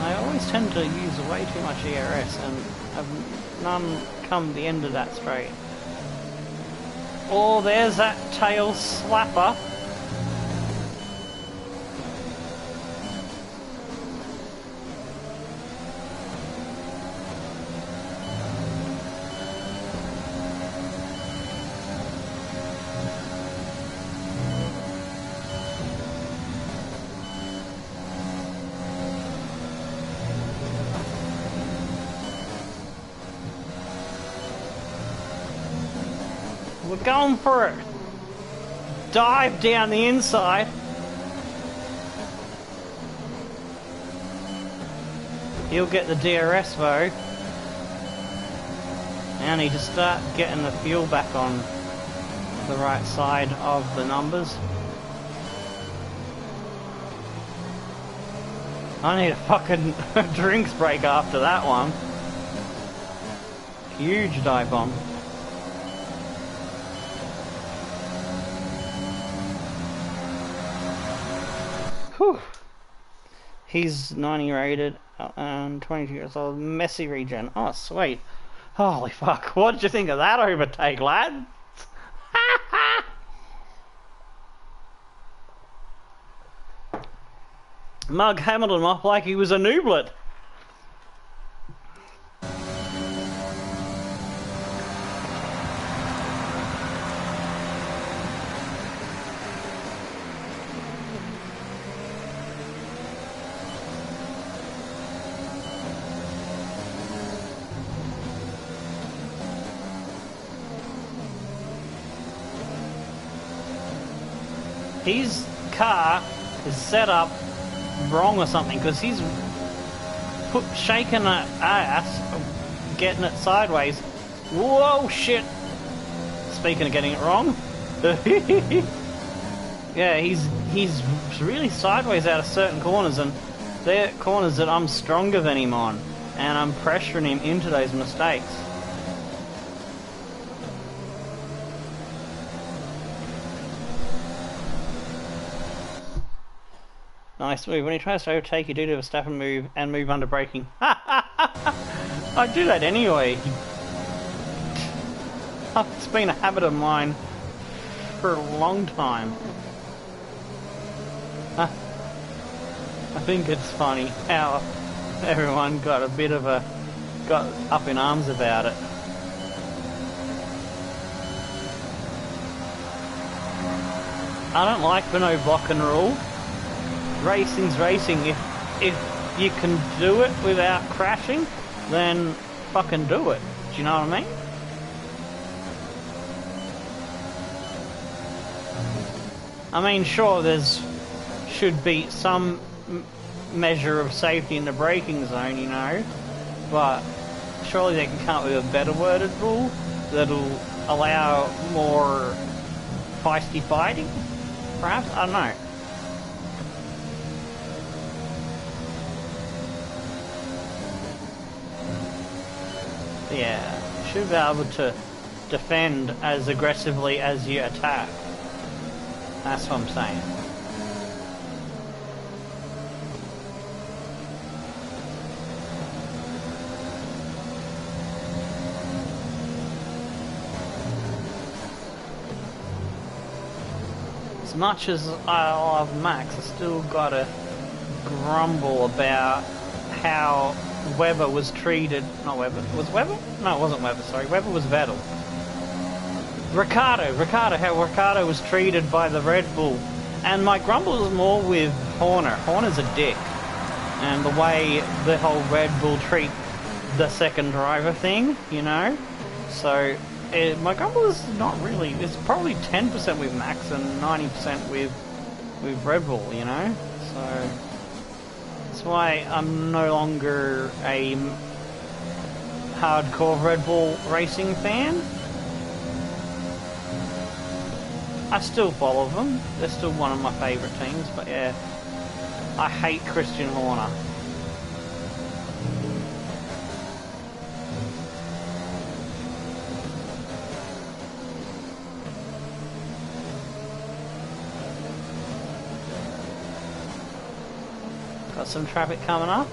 I always tend to use way too much DRS and have none come the end of that straight. Oh, there's that tail slapper. We're going for it. Dive down the inside. He'll get the DRS though. Now I need to start getting the fuel back on the right side of the numbers. I need a fucking drinks break after that one. Huge dive bomb. Whew. He's 90 rated and 22 years old. Messy regen. Oh, sweet. Holy fuck. What did you think of that overtake, lad? Mug Hamilton off like he was a nooblet. his car is set up wrong or something, because he's shaking that ass, getting it sideways. Whoa, shit! Speaking of getting it wrong, yeah, he's really sideways out of certain corners, and they're corners that I'm stronger than him on, and I'm pressuring him into those mistakes. Nice move. When he tries to overtake you, do a step and move under braking. I do that anyway. It's been a habit of mine for a long time. I think it's funny how everyone got up in arms about it. I don't like the no blocking rule. Racing's racing. If you can do it without crashing, then fucking do it. Do you know what I mean? I mean, sure, should be some measure of safety in the braking zone, you know, but surely they can come up with a better worded rule that'll allow more feisty fighting, perhaps? I don't know. Yeah, should be able to defend as aggressively as you attack. That's what I'm saying. As much as I love Max, I still gotta grumble about how Webber was treated. Not Webber. Was Webber? No, it wasn't Webber, sorry. Webber was Vettel. Ricardo, how Ricardo was treated by the Red Bull. And my grumble is more with Horner. Horner's a dick. And the way the whole Red Bull treat the second driver thing, you know? So, my grumble is not really... It's probably 10% with Max and 90% with Red Bull, you know? So... That's why I'm no longer a hardcore Red Bull racing fan. I still follow them. They're still one of my favourite teams, but yeah, I hate Christian Horner. Got some traffic coming up.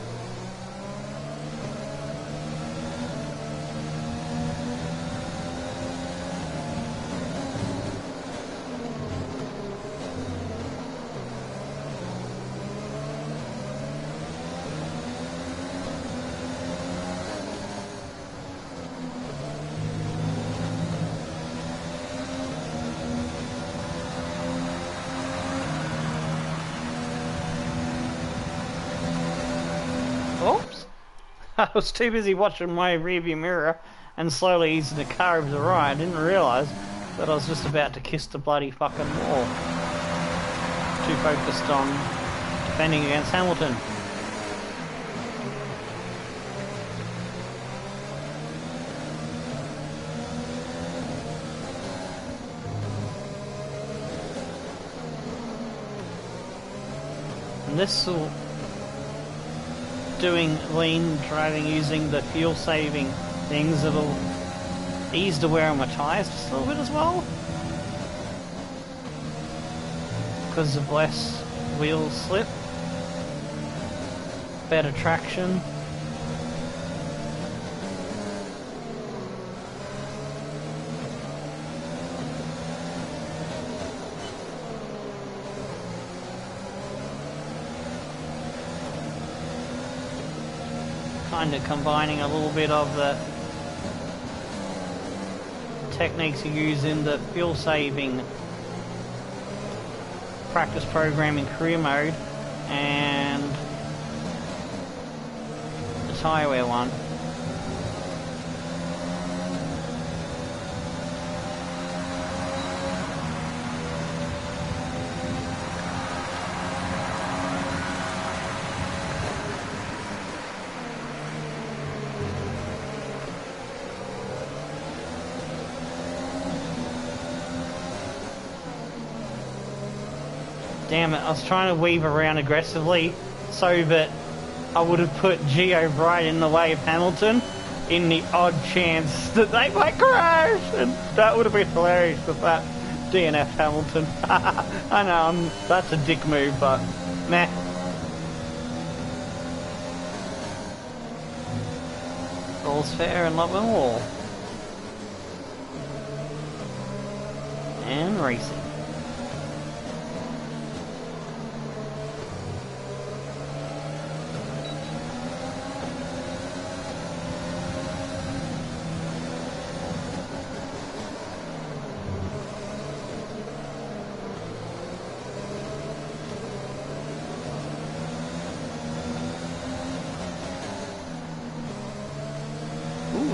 Oops. I was too busy watching my rearview mirror and slowly easing the car over the right. I didn't realise that I was just about to kiss the bloody fucking wall. Too focused on defending against Hamilton. And this will... doing lean driving using the fuel saving things that'll ease the wear on my tyres just a little bit as well, because of less wheel slip, better traction. Kind of combining a little bit of the techniques you use in the fuel saving practice programming career mode and the tyre wear one. Damn it, I was trying to weave around aggressively so that I would have put Gio right in the way of Hamilton in the odd chance that they might crash, and that would have been hilarious with that DNF Hamilton. I know, that's a dick move, but meh. All's fair and love and war. And racing.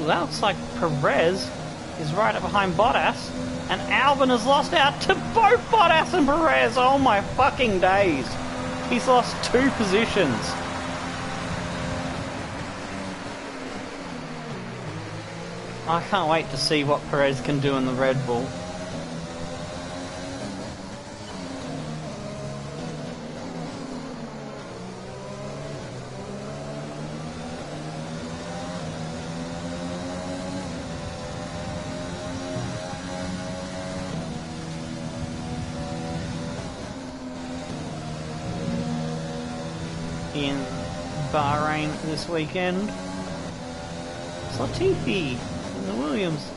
That looks like Perez is right up behind Bottas, and Albon has lost out to both Bottas and Perez. Oh my fucking days. He's lost 2 positions. I can't wait to see what Perez can do in the Red Bull. In Bahrain this weekend, it's Latifi in the Williams.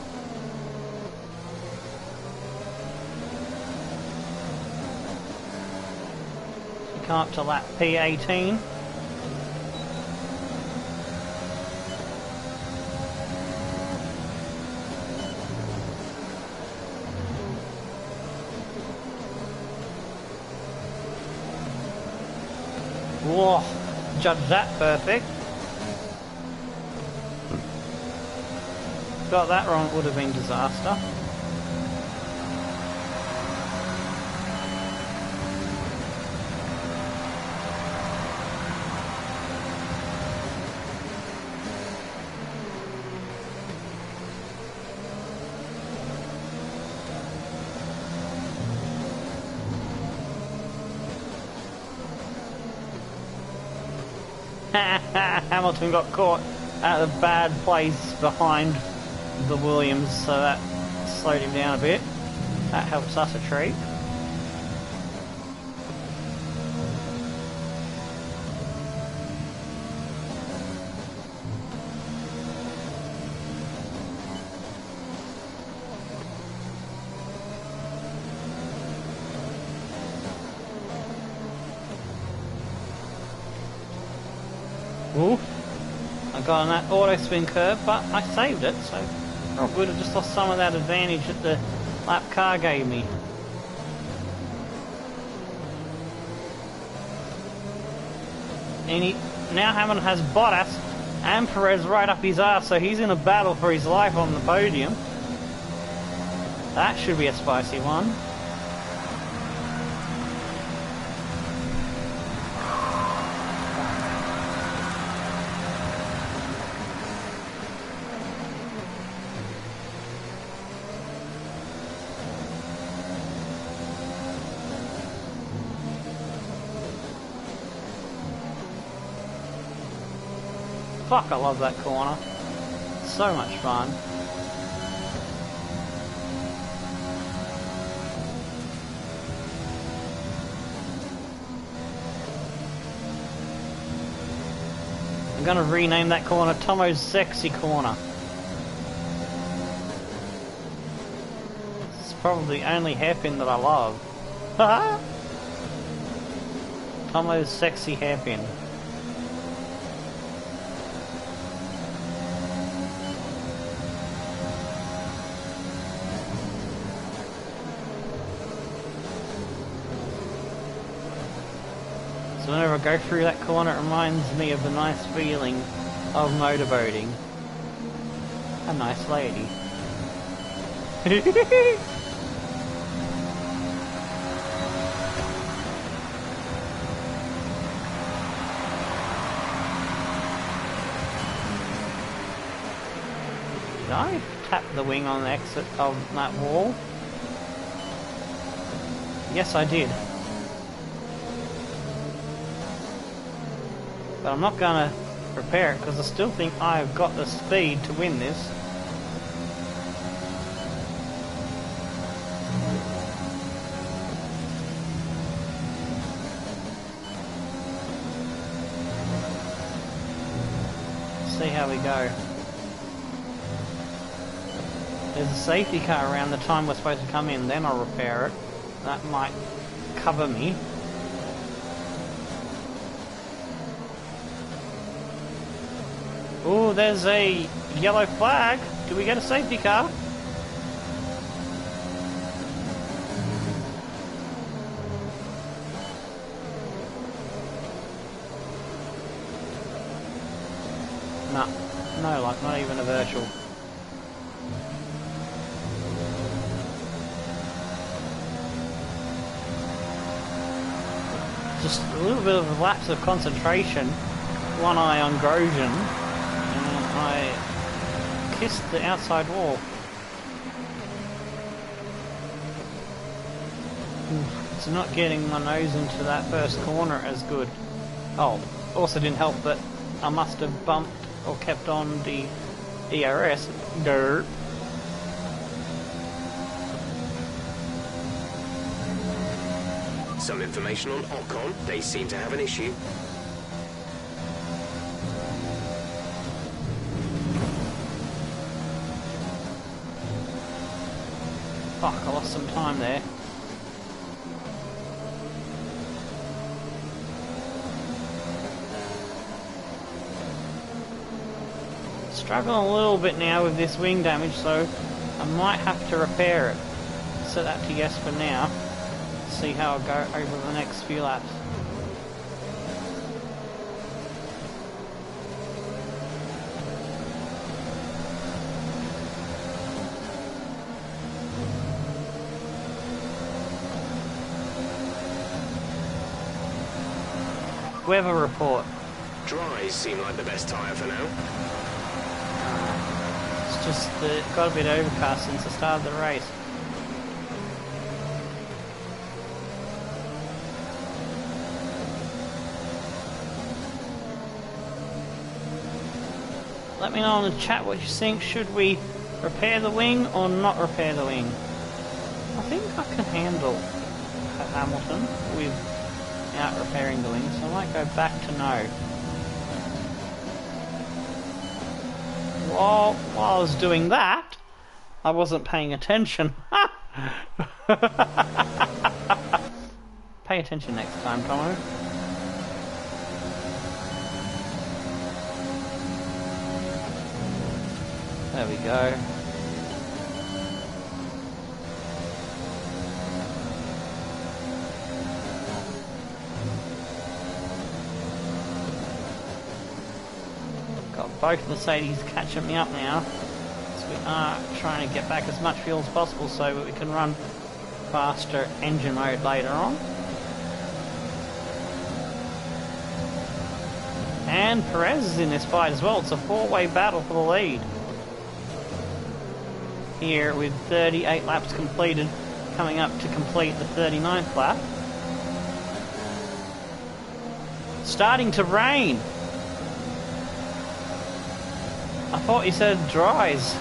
We come up to lap P18. Whoa, judge that perfect. Got that wrong, it would have been disaster. Hamilton got caught at a bad place behind the Williams, so that slowed him down a bit. That helps us a treat. Oof. I got on that auto spin curve, but I saved it, so I would have just lost some of that advantage that the lap car gave me. And now Hamilton has Bottas and Perez right up his ass, so he's in a battle for his life on the podium. That should be a spicy one. Fuck, I love that corner. So much fun. I'm gonna rename that corner Tomo's Sexy Corner. It's probably the only hairpin that I love. Tomo's Sexy Hairpin. So whenever I go through that corner, it reminds me of the nice feeling of motorboating. A nice lady. Did I tap the wing on the exit of that wall? Yes, I did. But I'm not going to repair it because I still think I've got the speed to win this. See how we go. There's a safety car around the time we're supposed to come in, then I'll repair it. That might cover me. Oh, there's a yellow flag. Do we get a safety car? Nah, no luck, not even a virtual. Just a little bit of a lapse of concentration. One eye on Grosjean, and I kissed the outside wall. It's not getting my nose into that first corner as good. Oh, also didn't help that I must have bumped or kept on the ERS. Dirt. Some information on Ocon. They seem to have an issue. Fuck, I lost some time there. Struggling a little bit now with this wing damage, so I might have to repair it. Set that to yes for now. See how I go over the next few laps. Weather report. Dries seem like the best tyre for now. It's just it got a bit overcast since the start of the race. Let me know in the chat what you think. Should we repair the wing or not repair the wing? I think I can handle Hamilton without repairing the wing, so I might go back to no. While I was doing that, I wasn't paying attention. Pay attention next time, Tomo. There we go. Got both Mercedes catching me up now. So we are trying to get back as much fuel as possible so that we can run faster engine mode later on. And Perez is in this fight as well. It's a four-way battle for the lead. Here with 38 laps completed, coming up to complete the 39th lap. Starting to rain. I thought you said dries,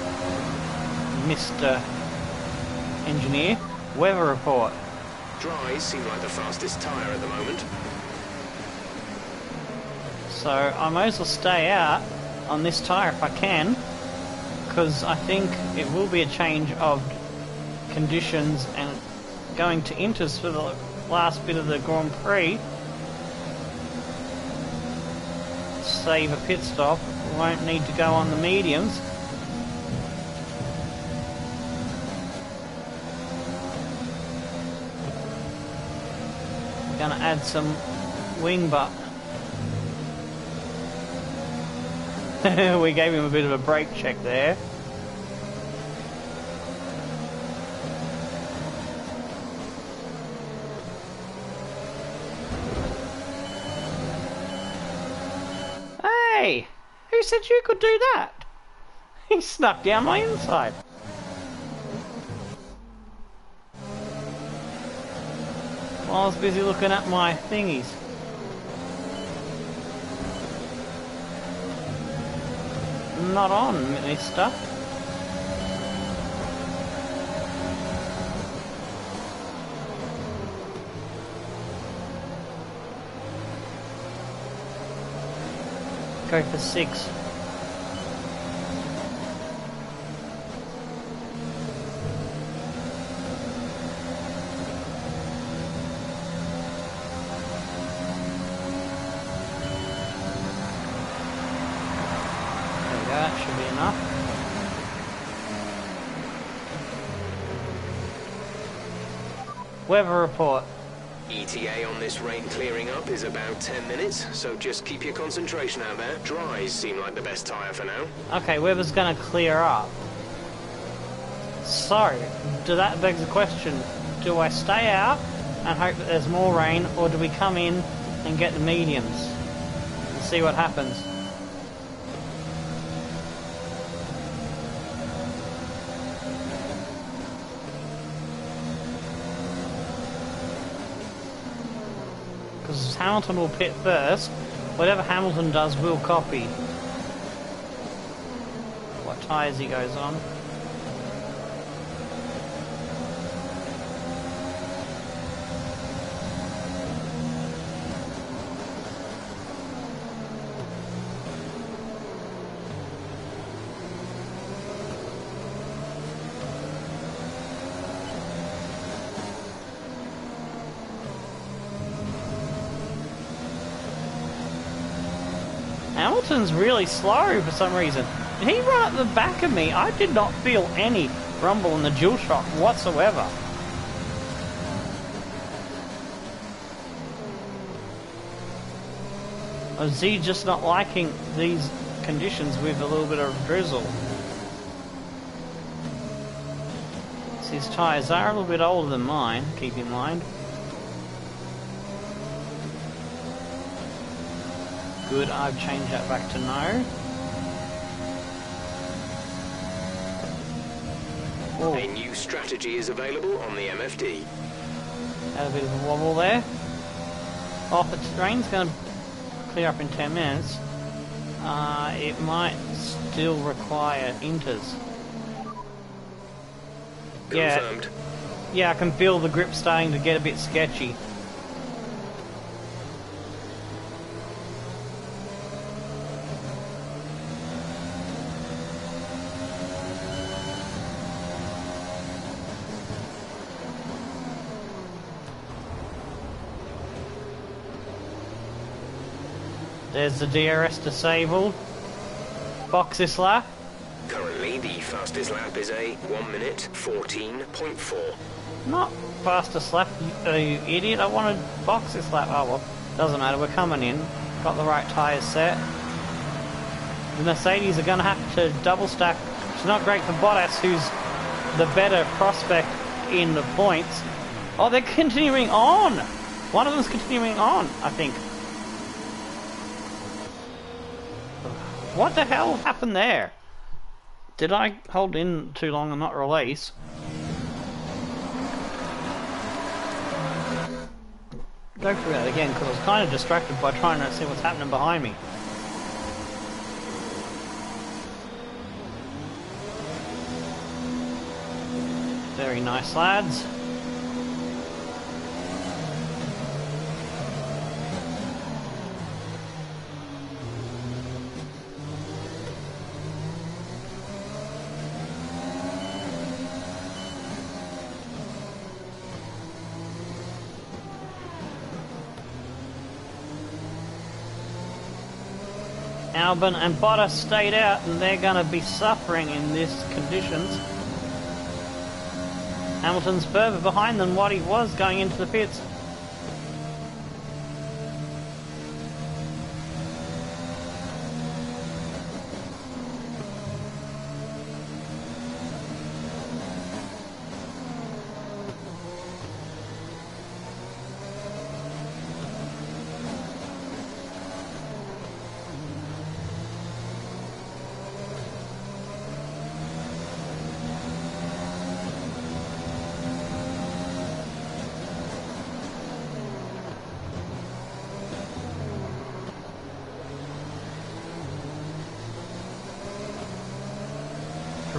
Mr. Engineer. Weather report. Dries seem like the fastest tyre at the moment. So I might as well stay out on this tyre if I can, because I think it will be a change of conditions and going to Inters for the last bit of the Grand Prix. Save a pit stop. We won't need to go on the mediums. We're going to add some wing butt. We gave him a bit of a brake check there. Hey! Who said you could do that? He snuck down my inside. While I was busy looking at my thingies. not on, mister. Go for 6. That should be enough. Weather report. ETA on this rain clearing up is about 10 minutes, so just keep your concentration out there. Dries seem like the best tyre for now. Okay, weather's gonna clear up. So, that begs the question, do I stay out and hope that there's more rain, or do we come in and get the mediums and see what happens? Because Hamilton will pit first. Whatever Hamilton does, we'll copy. What tyres he goes on. Hamilton's really slow for some reason. He ran at the back of me. I did not feel any rumble in the dual shock whatsoever. Or is he just not liking these conditions with a little bit of drizzle? So his tyres are a little bit older than mine, keep in mind. Good, I've changed that back to no. Oh. A new strategy is available on the MFD. Had a bit of a wobble there. Oh, if the rain's going to clear up in 10 minutes, it might still require inters. Confirmed. Yeah, I can feel the grip starting to get a bit sketchy. There's the DRS disabled. Box this lap. Currently, the fastest lap is a 1 minute 14.4. Not fastest lap, you idiot. I wanted box this lap. Oh well, doesn't matter. We're coming in. Got the right tyres set. The Mercedes are going to have to double stack. It's not great for Bottas, who's the better prospect in the points. Oh, they're continuing on. One of them's continuing on, I think. What the hell happened there? Did I hold in too long and not release? Go through that again, because I was kind of distracted by trying to see what's happening behind me. Very nice, lads. Albon and Bottas stayed out, and they're going to be suffering in these conditions. Hamilton's further behind than what he was going into the pits.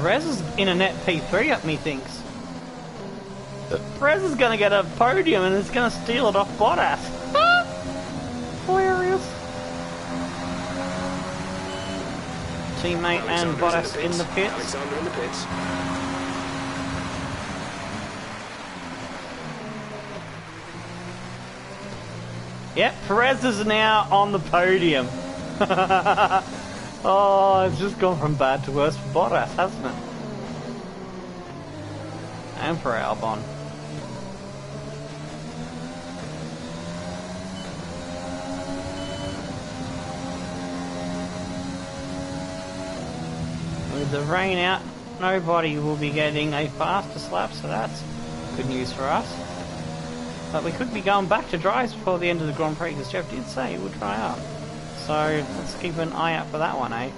Perez is in a net P3 at me thinks. Perez is going to get a podium and is going to steal it off Bottas. Hilarious. Teammate and Bottas in the pits. Alexander in the pits. Yep, Perez is now on the podium. Oh, it's just gone from bad to worse for Bottas, hasn't it? And for Albon. With the rain out, nobody will be getting a faster lap, so that's good news for us. But we could be going back to dries before the end of the Grand Prix, because Jeff did say he would try out. So let's keep an eye out for that one, eh?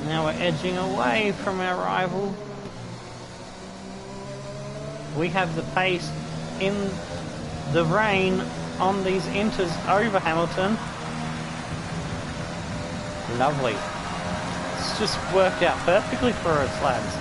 Now we're edging away from our rival. We have the pace in the rain on these inters over Hamilton. Lovely. It's just worked out perfectly for us, lads.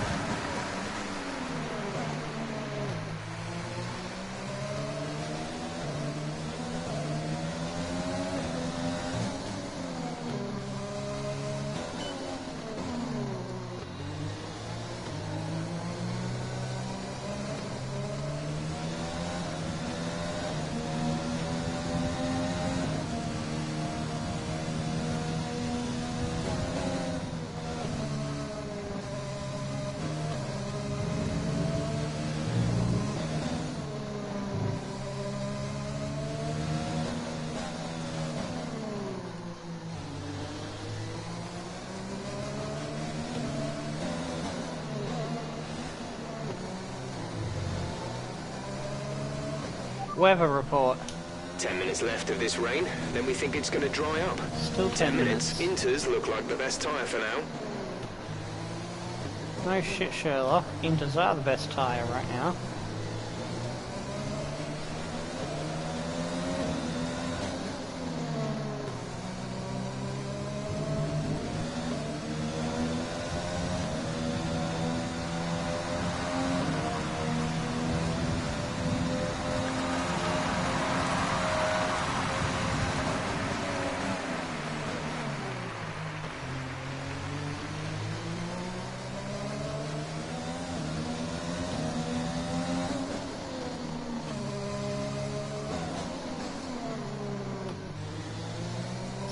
Weather report. 10 minutes left of this rain, then we think it's going to dry up. Still 10 minutes. Inters look like the best tyre for now. No shit, Sherlock. Inters are the best tyre right now.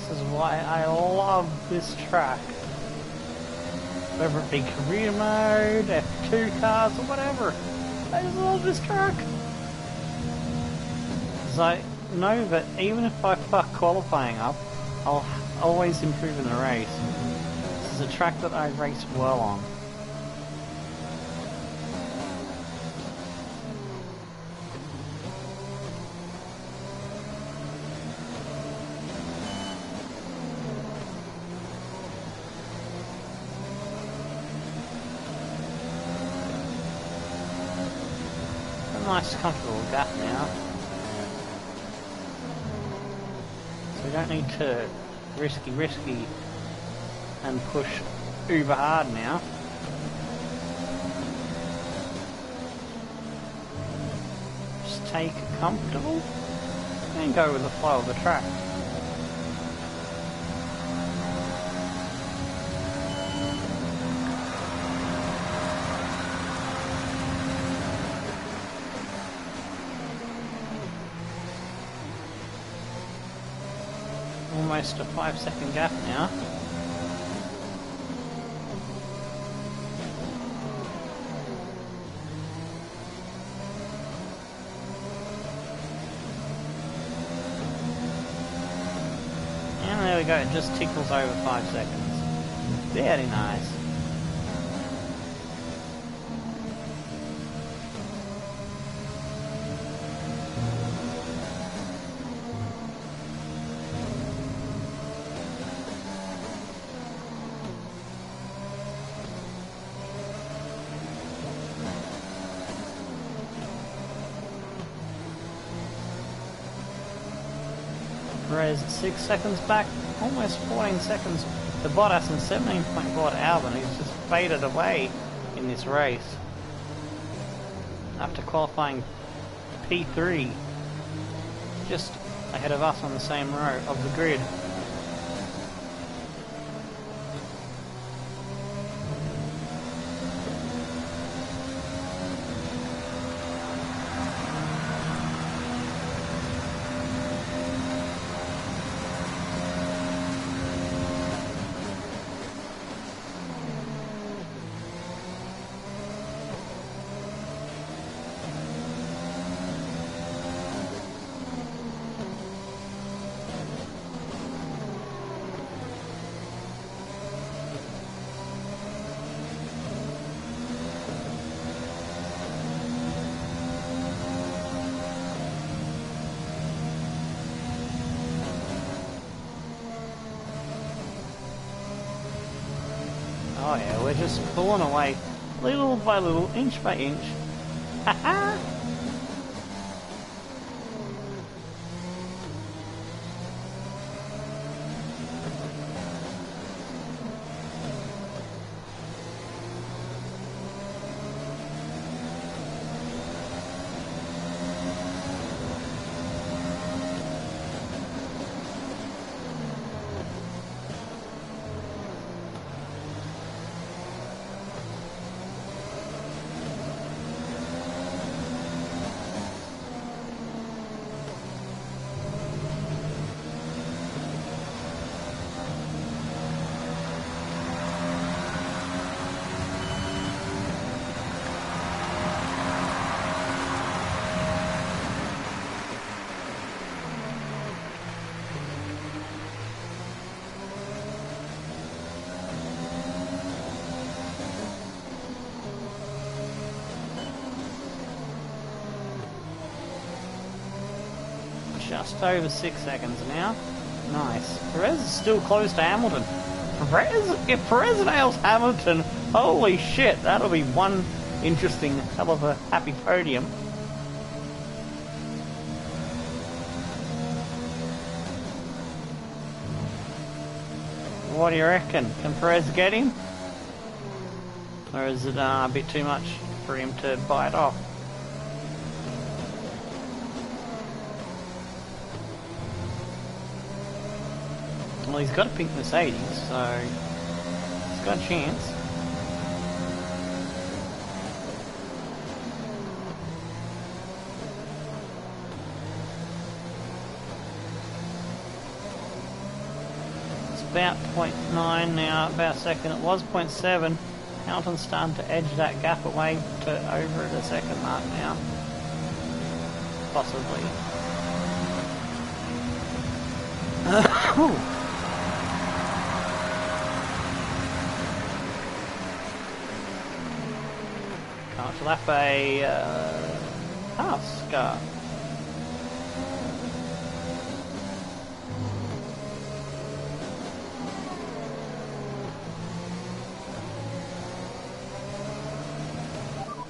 This is why I love this track. Whether it be career mode, F2 cars, or whatever. I just love this track. Because I know that even if I fuck qualifying up, I'll always improve in the race. This is a track that I race well on. Nice comfortable gap now. So we don't need to risky and push uber hard now. Just take it comfortable and go with the flow of the track. Almost a 5-second gap now. And there we go, it just tickles over 5 seconds. Very nice. Perez 6 seconds back, almost 14 seconds to Bottas and 17.4 to Albon, who's just faded away in this race. After qualifying P3, just ahead of us on the same row of the grid. Oh yeah, we're just pulling away little by little, inch by inch. Haha! Just over 6 seconds now. Nice. Perez is still close to Hamilton. If Perez nails Hamilton, holy shit, that'll be one interesting hell of a happy podium. What do you reckon? Can Perez get him? Or is it a bit too much for him to bite off? Well, he's got a pink Mercedes, so he's got a chance. It's about 0.9 now, about a second. It was 0.7. Hamilton's starting to edge that gap away to over at a second mark now. Possibly. Can't lap a pass car.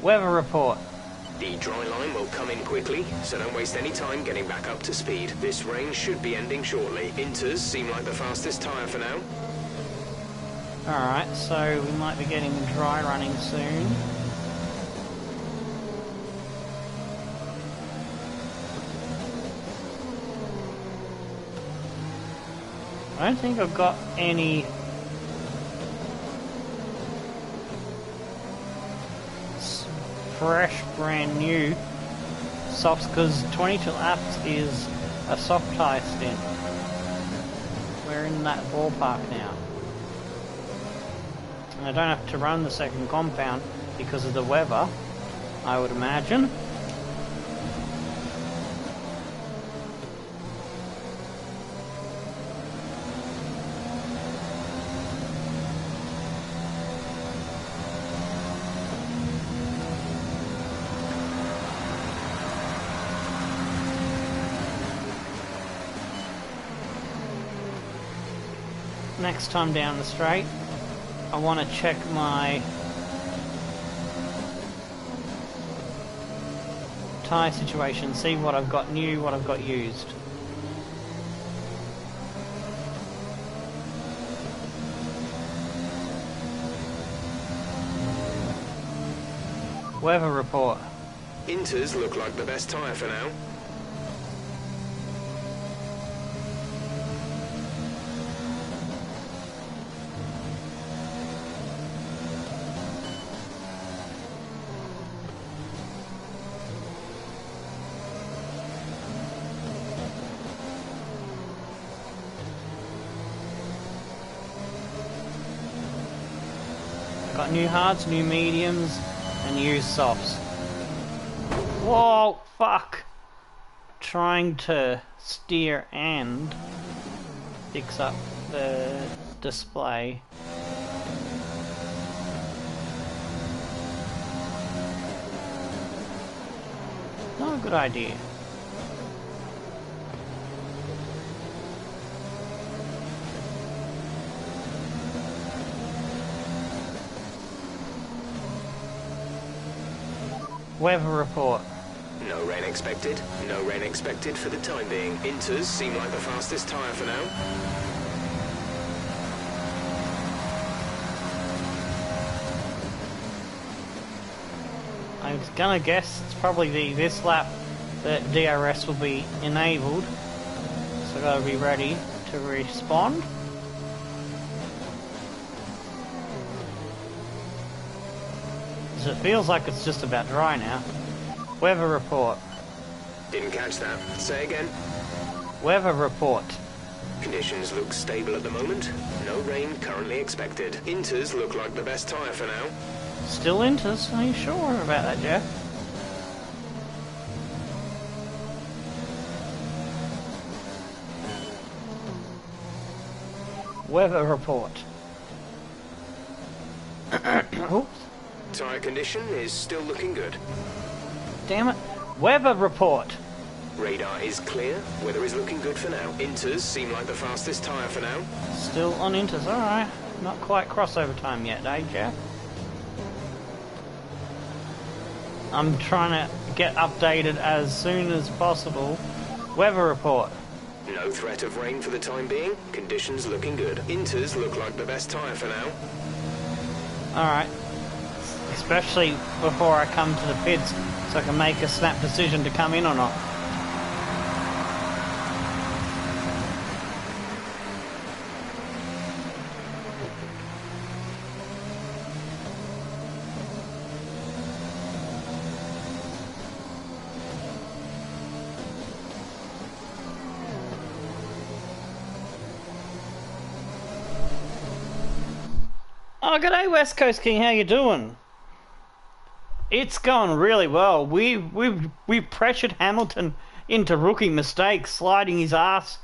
Weather report. The dry line will come in quickly, so don't waste any time getting back up to speed. This rain should be ending shortly. Inters seem like the fastest tyre for now. Alright, so we might be getting dry running soon. I don't think I've got any fresh, brand new softs, because 22 laps is a soft tyre stint. We're in that ballpark now. And I don't have to run the second compound because of the weather, I would imagine. Next time down the straight, I want to check my tyre situation, see what I've got new, what I've got used. Weather report. Inters look like the best tyre for now. Got new hards, new mediums, and new softs. Whoa, fuck! Trying to steer and fix up the display. Not a good idea. Weather report. No rain expected. No rain expected for the time being. Inters seem like the fastest tyre for now. I was gonna guess it's probably this lap that DRS will be enabled. So I gotta be ready to respond. It feels like it's just about dry now. Weather report. Didn't catch that. Say again. Weather report. Conditions look stable at the moment. No rain currently expected. Inters look like the best tyre for now. Still inters? Are you sure about that, Jeff? Weather report. Oops. Tyre condition is still looking good. Damn it. Weather report. Radar is clear. Weather is looking good for now. Inters seem like the fastest tyre for now. Still on inters, alright. Not quite crossover time yet, eh, Jeff? I'm trying to get updated as soon as possible. Weather report. No threat of rain for the time being. Conditions looking good. Inters look like the best tyre for now. Alright. Especially before I come to the pits, so I can make a snap decision to come in or not. Oh, g'day West Coast King, how you doing? It's going really well. We pressured Hamilton into rookie mistakes, sliding his ass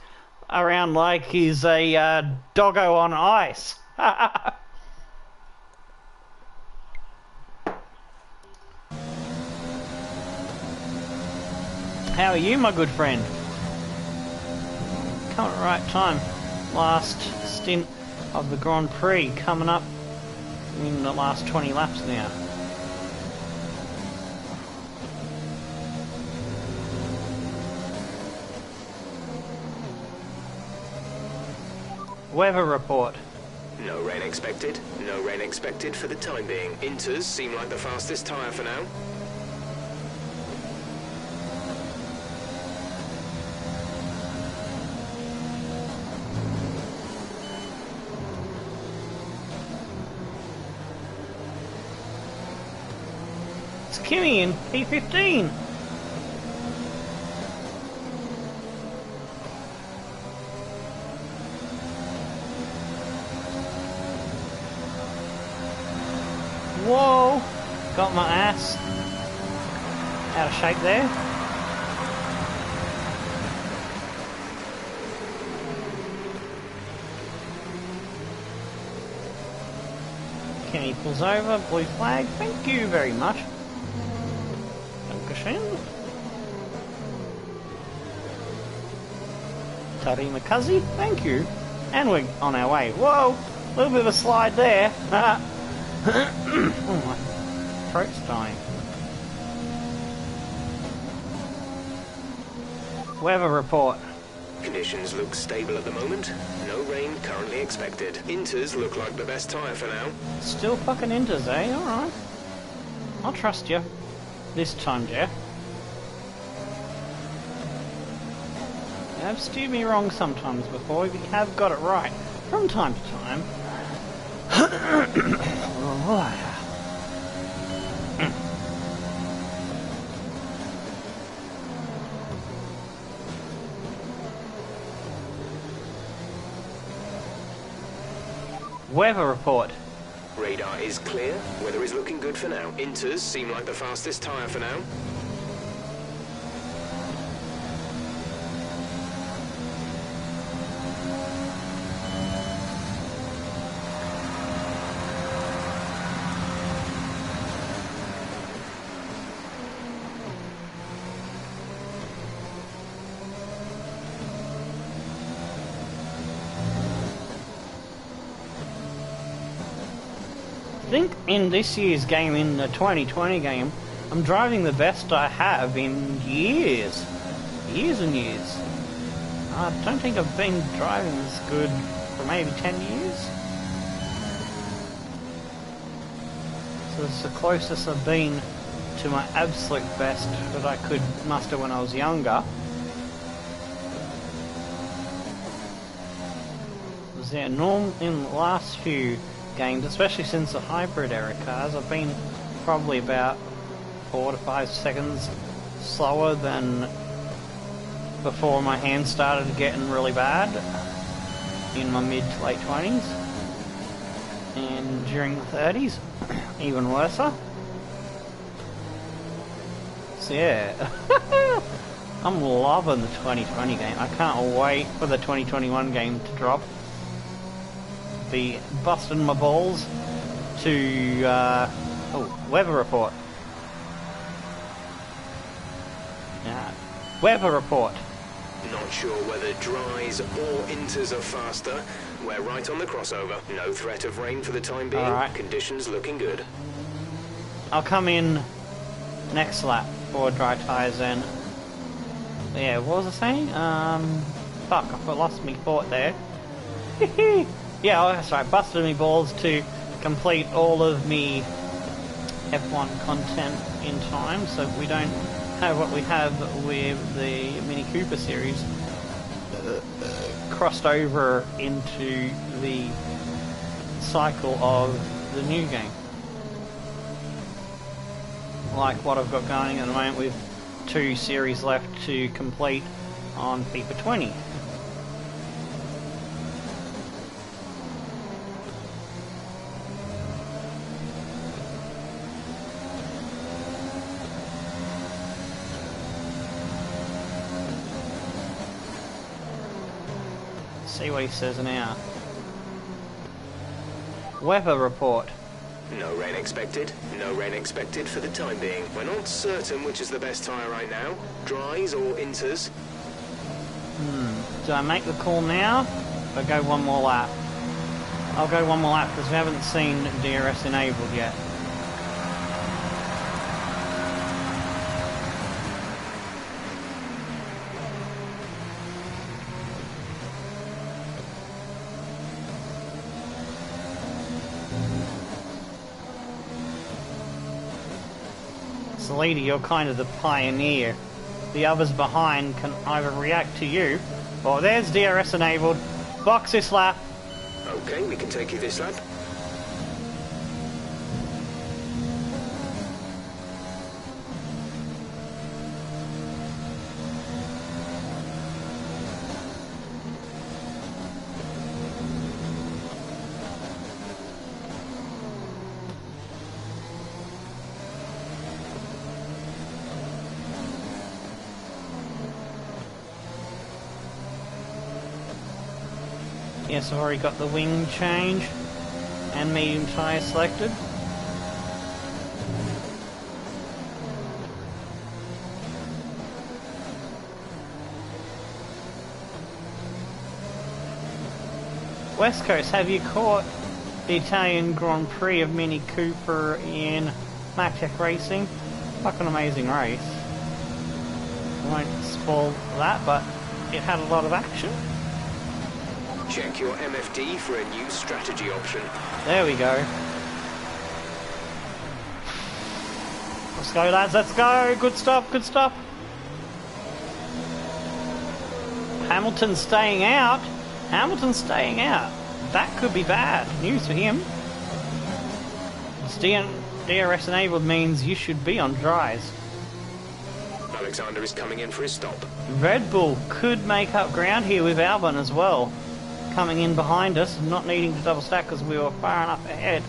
around like he's a doggo on ice. How are you, my good friend? Come at the right time. Last stint of the Grand Prix coming up in the last 20 laps now. Weather report. No rain expected. No rain expected for the time being. Inters seem like the fastest tyre for now. It's Kimmy in P15. Whoa! Got my ass out of shape there. Kenny pulls over, blue flag, thank you very much. Dankeschön. Tarima Kazi, thank you. And we're on our way. Whoa! A little bit of a slide there. Oh, my throat's dying. Weather report. Conditions look stable at the moment. No rain currently expected. Inters look like the best tyre for now. Still fucking inters, eh? Alright. I'll trust you. This time, Jeff. You have steered me wrong sometimes before, but you have got it right from time to time. Weather report. Radar is clear. Weather is looking good for now. Inters seem like the fastest tyre for now. I think in this year's game, in the 2020 game, I'm driving the best I have in years. Years and years. I don't think I've been driving this good for maybe 10 years. So it's the closest I've been to my absolute best that I could muster when I was younger. Was there norm in the last few games, especially since the hybrid era cars, I've been probably about 4 to 5 seconds slower than before my hands started getting really bad in my mid to late 20s, and during the 30s even worse. So yeah, I'm loving the 2020 game. I can't wait for the 2021 game to drop. Be busting my balls to weather report. Weather report. Not sure whether dries or inters are faster. We're right on the crossover. No threat of rain for the time being. Alright. Conditions looking good. I'll come in next lap for dry tyres then. Yeah, what was I saying? Fuck, I lost me thought there. Yeah, oh, that's right, busted me balls to complete all of me F1 content in time, so we don't have what we have with the Mini Cooper series crossed over into the cycle of the new game. Like what I've got going at the moment with 2 series left to complete on FIFA 20. See what he says now. Weather report. No rain expected. No rain expected for the time being. We're not certain which is the best tyre right now. Dries or inters. Do I make the call now? Or go one more lap? I'll go one more lap because we haven't seen DRS enabled yet. So lady, you're kind of the pioneer. The others behind can either react to you, or there's DRS enabled. Box this lap. Okay, we can take you this lap. Yes, I've already got the wing change and medium tyre selected. West Coast, have you caught the Italian Grand Prix of Mini Cooper in MacTech Racing? Fucking amazing race. I won't spoil that, but it had a lot of action. Check your MFD for a new strategy option. There we go. Let's go, lads, let's go. Good stop, good stop. Hamilton's staying out. Hamilton's staying out. That could be bad news for him. DRS enabled means you should be on dries. Alexander is coming in for his stop. Red Bull could make up ground here with Albon as well. Coming in behind us and not needing to double stack because we were far enough ahead.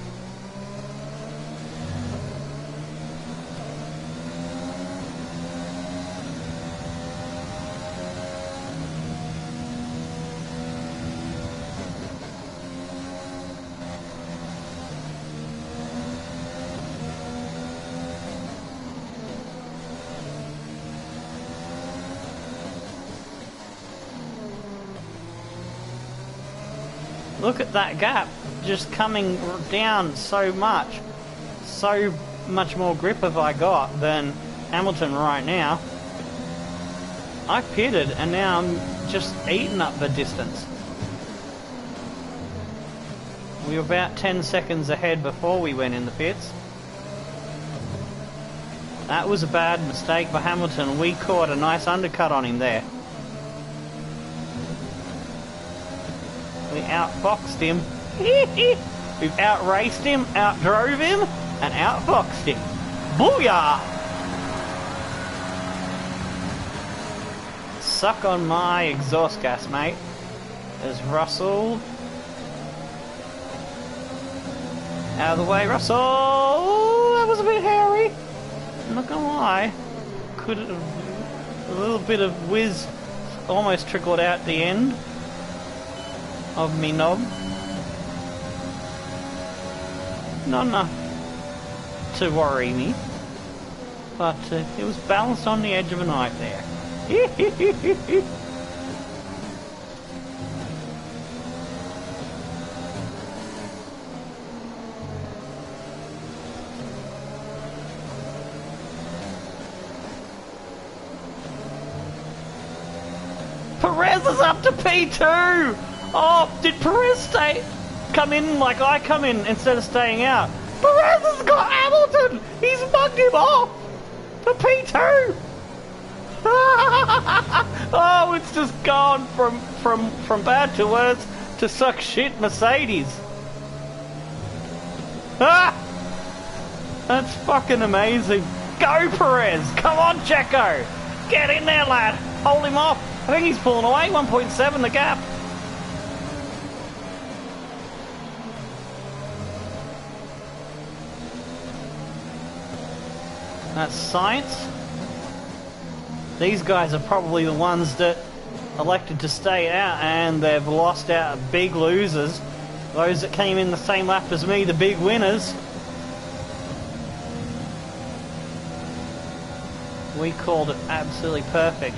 Look at that gap, just coming down so much. So much more grip have I got than Hamilton right now. I pitted and now I'm just eating up the distance. We were about 10 seconds ahead before we went in the pits. That was a bad mistake by Hamilton. We caught a nice undercut on him there. We outfoxed him. We've outraced him, outdrove him, and outfoxed him. Booyah! Suck on my exhaust gas, mate. There's Russell. Out of the way, Russell! Ooh, that was a bit hairy. I'm not gonna lie. Could have a little bit of whiz almost trickled out the end of me knob. Not enough to worry me, but it was balanced on the edge of a knife there. Perez is up to P2! Oh, did Perez come in like I come in instead of staying out? Perez has got Hamilton! He's mugged him off! To P2! Oh, it's just gone from bad to worse to suck shit Mercedes. Ah! That's fucking amazing. Go Perez! Come on Checo! Get in there, lad! Hold him off! I think he's pulling away, 1.7 the gap. That's science. These guys are probably the ones that elected to stay out and they've lost out big losers. Those that came in the same lap as me, the big winners. We called it absolutely perfect.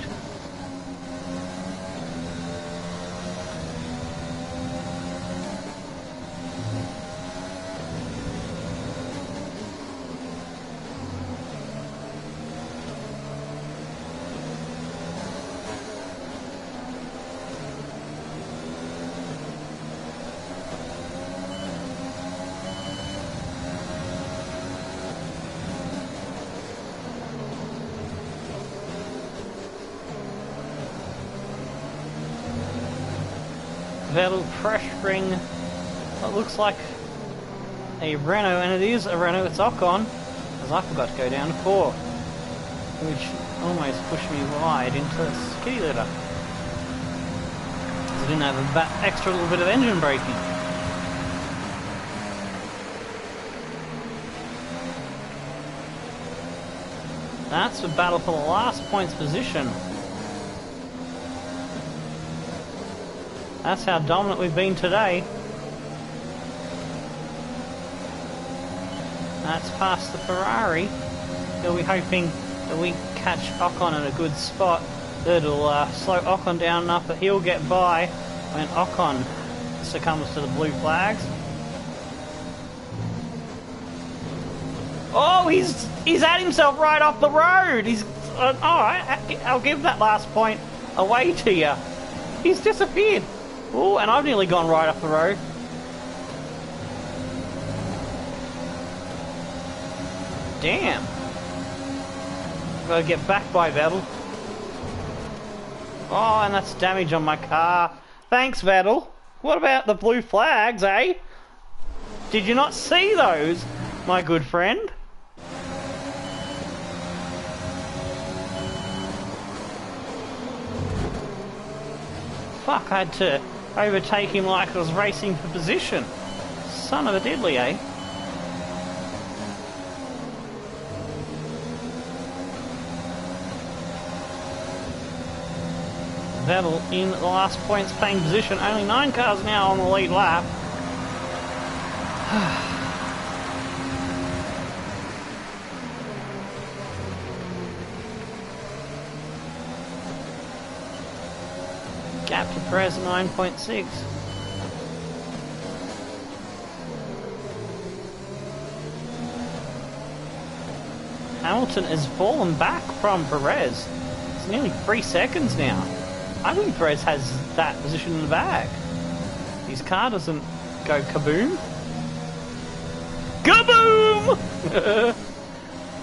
Vettel pressuring what looks like a Renault, and it is a Renault, it's Ocon, as I forgot to go down to 4, which almost pushed me wide into the skiddy litter. I didn't have that extra little bit of engine braking. That's the battle for the last points position. That's how dominant we've been today. That's past the Ferrari. He'll be hoping that we catch Ocon in a good spot. That'll slow Ocon down enough that he'll get by when Ocon succumbs to the blue flags. Oh, he's at himself right off the road. He's alright, I'll give that last point away to you. He's disappeared. Oh, and I've nearly gone right off the road. Damn. Gotta get back by Vettel. Oh, and that's damage on my car. Thanks, Vettel. What about the blue flags, eh? Did you not see those, my good friend? Fuck, I had to overtake him like I was racing for position. Son of a diddly, eh? Vettel in the last points paying position. Only 9 cars now on the lead lap. Gap to Perez 9.6. Hamilton has fallen back from Perez. It's nearly 3 seconds now. I think Perez has that position in the bag. His car doesn't go kaboom. Kaboom!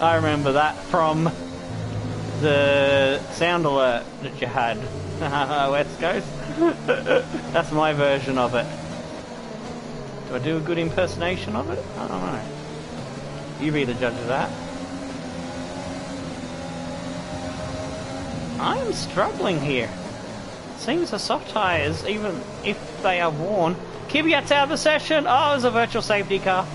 I remember that from the sound alert that you had. West Coast. That's my version of it. Do I do a good impersonation of it? I don't know. You be the judge of that. I am struggling here. Seems the soft tyres, even if they are worn. Kvyat's out of the session. Oh, it's a virtual safety car.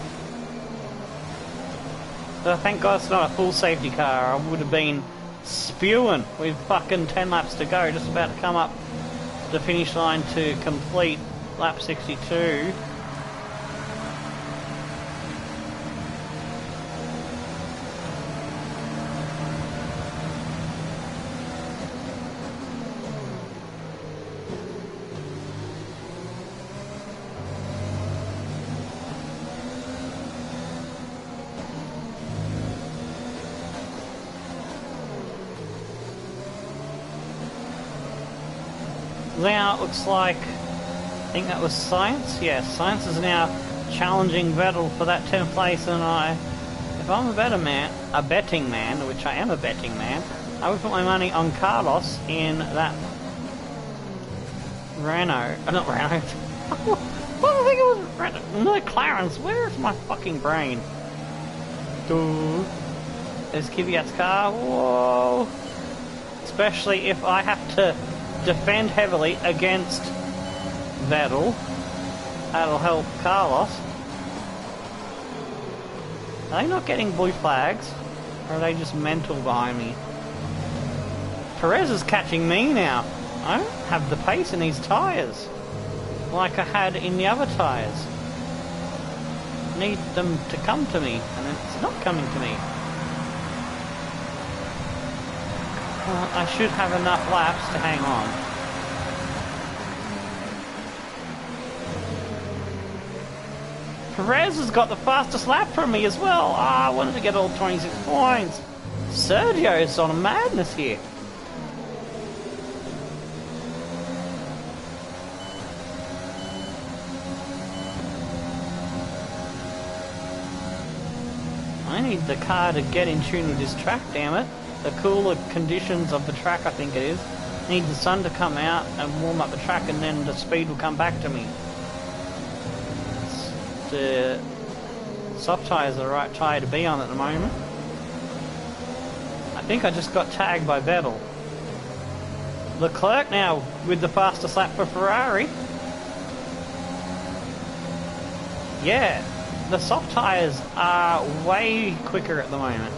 Thank God it's not a full safety car. I would have been spewing with fucking 10 laps to go. Just about to come up the finish line to complete lap 62. Now it looks like, I think that was Science. Yes, Science is now challenging Vettel for that 10th place, and if I'm a betting man, which I am a betting man, I would put my money on Carlos in that Renault. Not Renault. What I think it was Renault. No, Clarence. Where is my fucking brain? There's Kvyat's car. Whoa. Especially if I have to defend heavily against Vettel. That'll help Carlos. Are they not getting blue flags? Or are they just mental behind me? Perez is catching me now. I don't have the pace in these tyres like I had in the other tyres. Need them to come to me, and it's not coming to me. I should have enough laps to hang on. Perez has got the fastest lap from me as well. I wanted to get all 26 points. Sergio is on a madness here. I need the car to get in tune with this track, damn it. The cooler conditions of the track, I think it is. Need the sun to come out and warm up the track, and then the speed will come back to me. The soft tyres are the right tyre to be on at the moment. I think I just got tagged by Vettel. Leclerc now with the fastest lap for Ferrari. Yeah, the soft tyres are way quicker at the moment.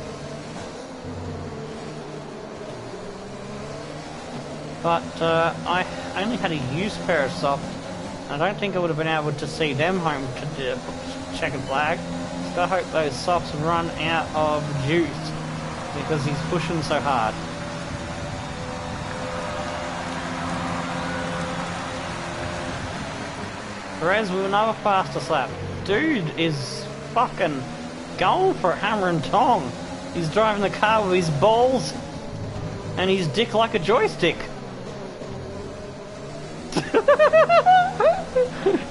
But I only had a used pair of soft. I don't think I would have been able to see them home to the checkered flag. So I hope those softs run out of juice because he's pushing so hard. Perez with another fastest lap. Dude is fucking going for a hammer and tong. He's driving the car with his balls and his dick like a joystick.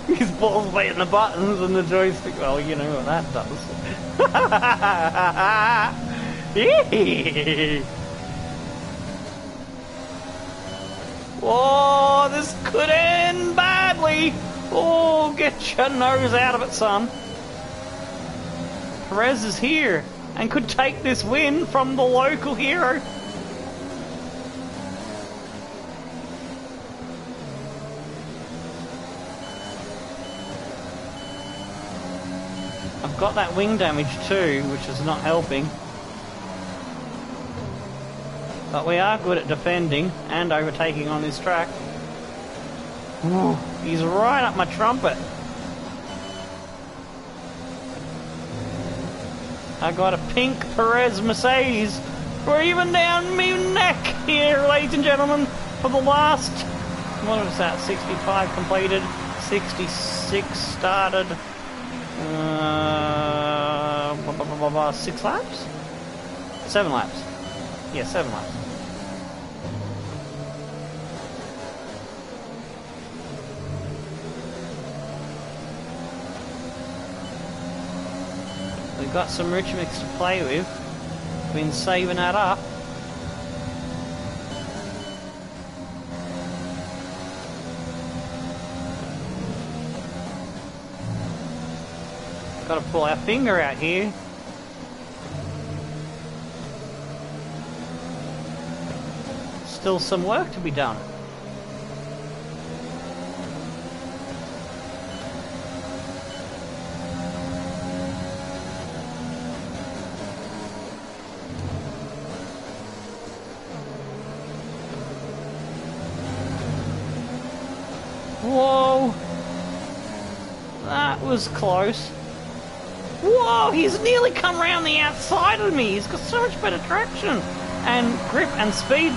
His balls hitting the buttons and the joystick. Well, you know what that does. Oh, this could end badly. Oh, get your nose out of it, son. Perez is here and could take this win from the local hero. I've got that wing damage too, which is not helping. But we are good at defending and overtaking on this track. Ooh, he's right up my trumpet. I got a pink Perez Mercedes. We're even down me neck here, ladies and gentlemen, for the last, what was that, 65 completed, 66 started, 6 laps? 7 laps. Yeah, 7 laps. We've got some rich mix to play with. Been saving that up. Got to pull our finger out here. Still some work to be done. Whoa! That was close. Whoa! He's nearly come around the outside of me. He's got so much better traction and grip and speed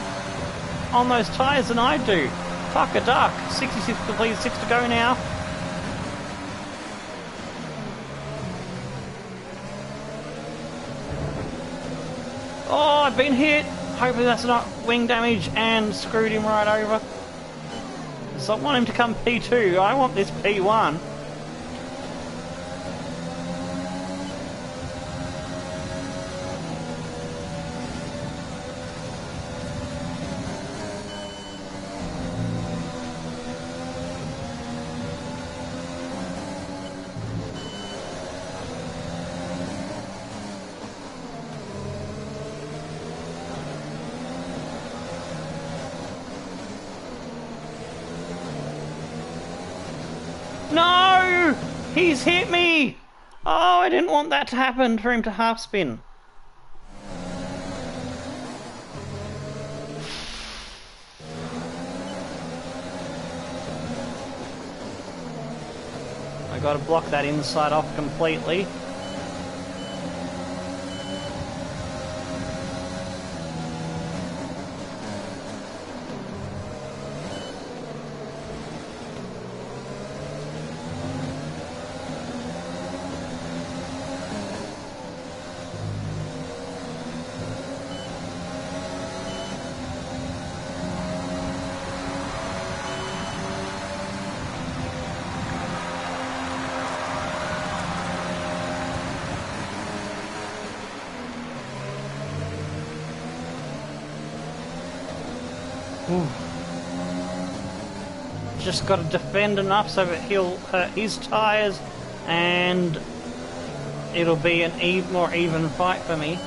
on those tyres than I do. Fuck a duck. 66 completed, 6 to go now. Oh, I've been hit. Hopefully that's not wing damage and screwed him right over. So I want him to come P2. I want this P1. No! He's hit me! Oh, I didn't want that to happen, for him to half spin. I gotta block that inside off completely. Ooh. Just got to defend enough so that he'll hurt his tyres and it'll be an more even fight for me.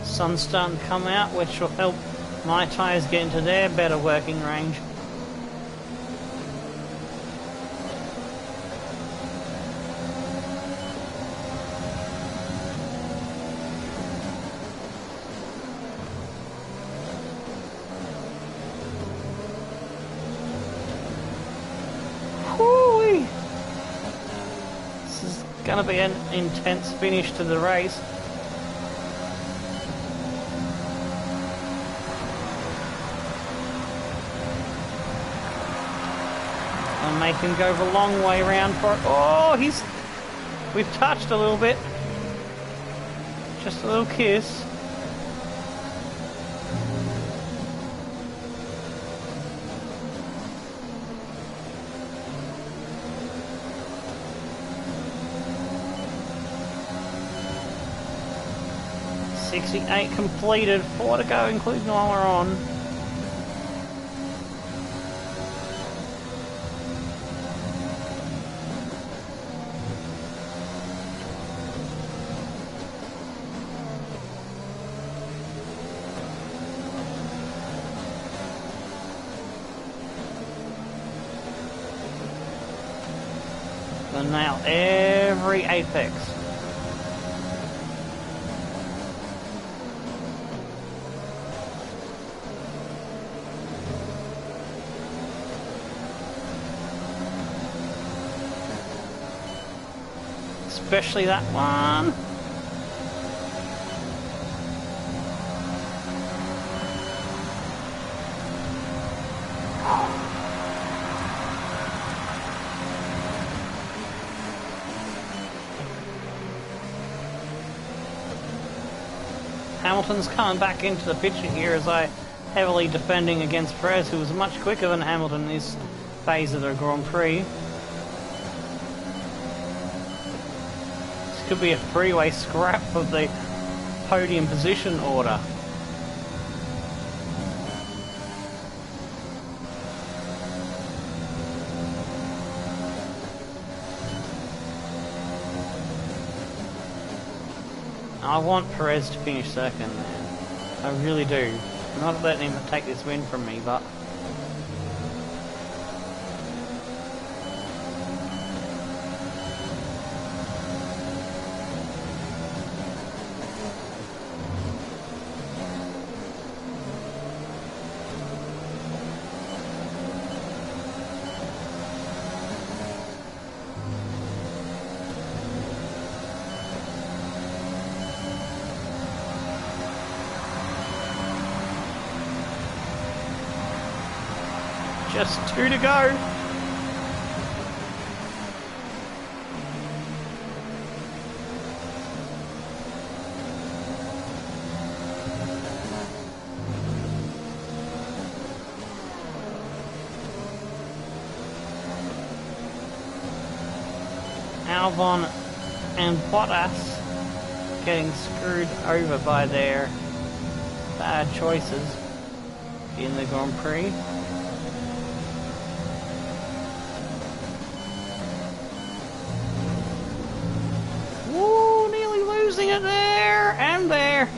Sun's starting to come out, which will help my tyres get into their better working range. Whoo-wee. This is going to be an intense finish to the race. And make him go the long way around for it. Oh, we've touched a little bit. Just a little kiss. 68 completed, 4 to go, including while we're on. And now every apex. Especially that one. Hamilton's coming back into the picture here as I heavily defending against Perez, who was much quicker than Hamilton in this phase of the Grand Prix. This could be a three-way scrap of the podium position order. I want Perez to finish second, man. I really do. I'm not letting him take this win from me, but... Just 2 to go. Albon and Bottas getting screwed over by their bad choices in the Grand Prix. Losing it there and there.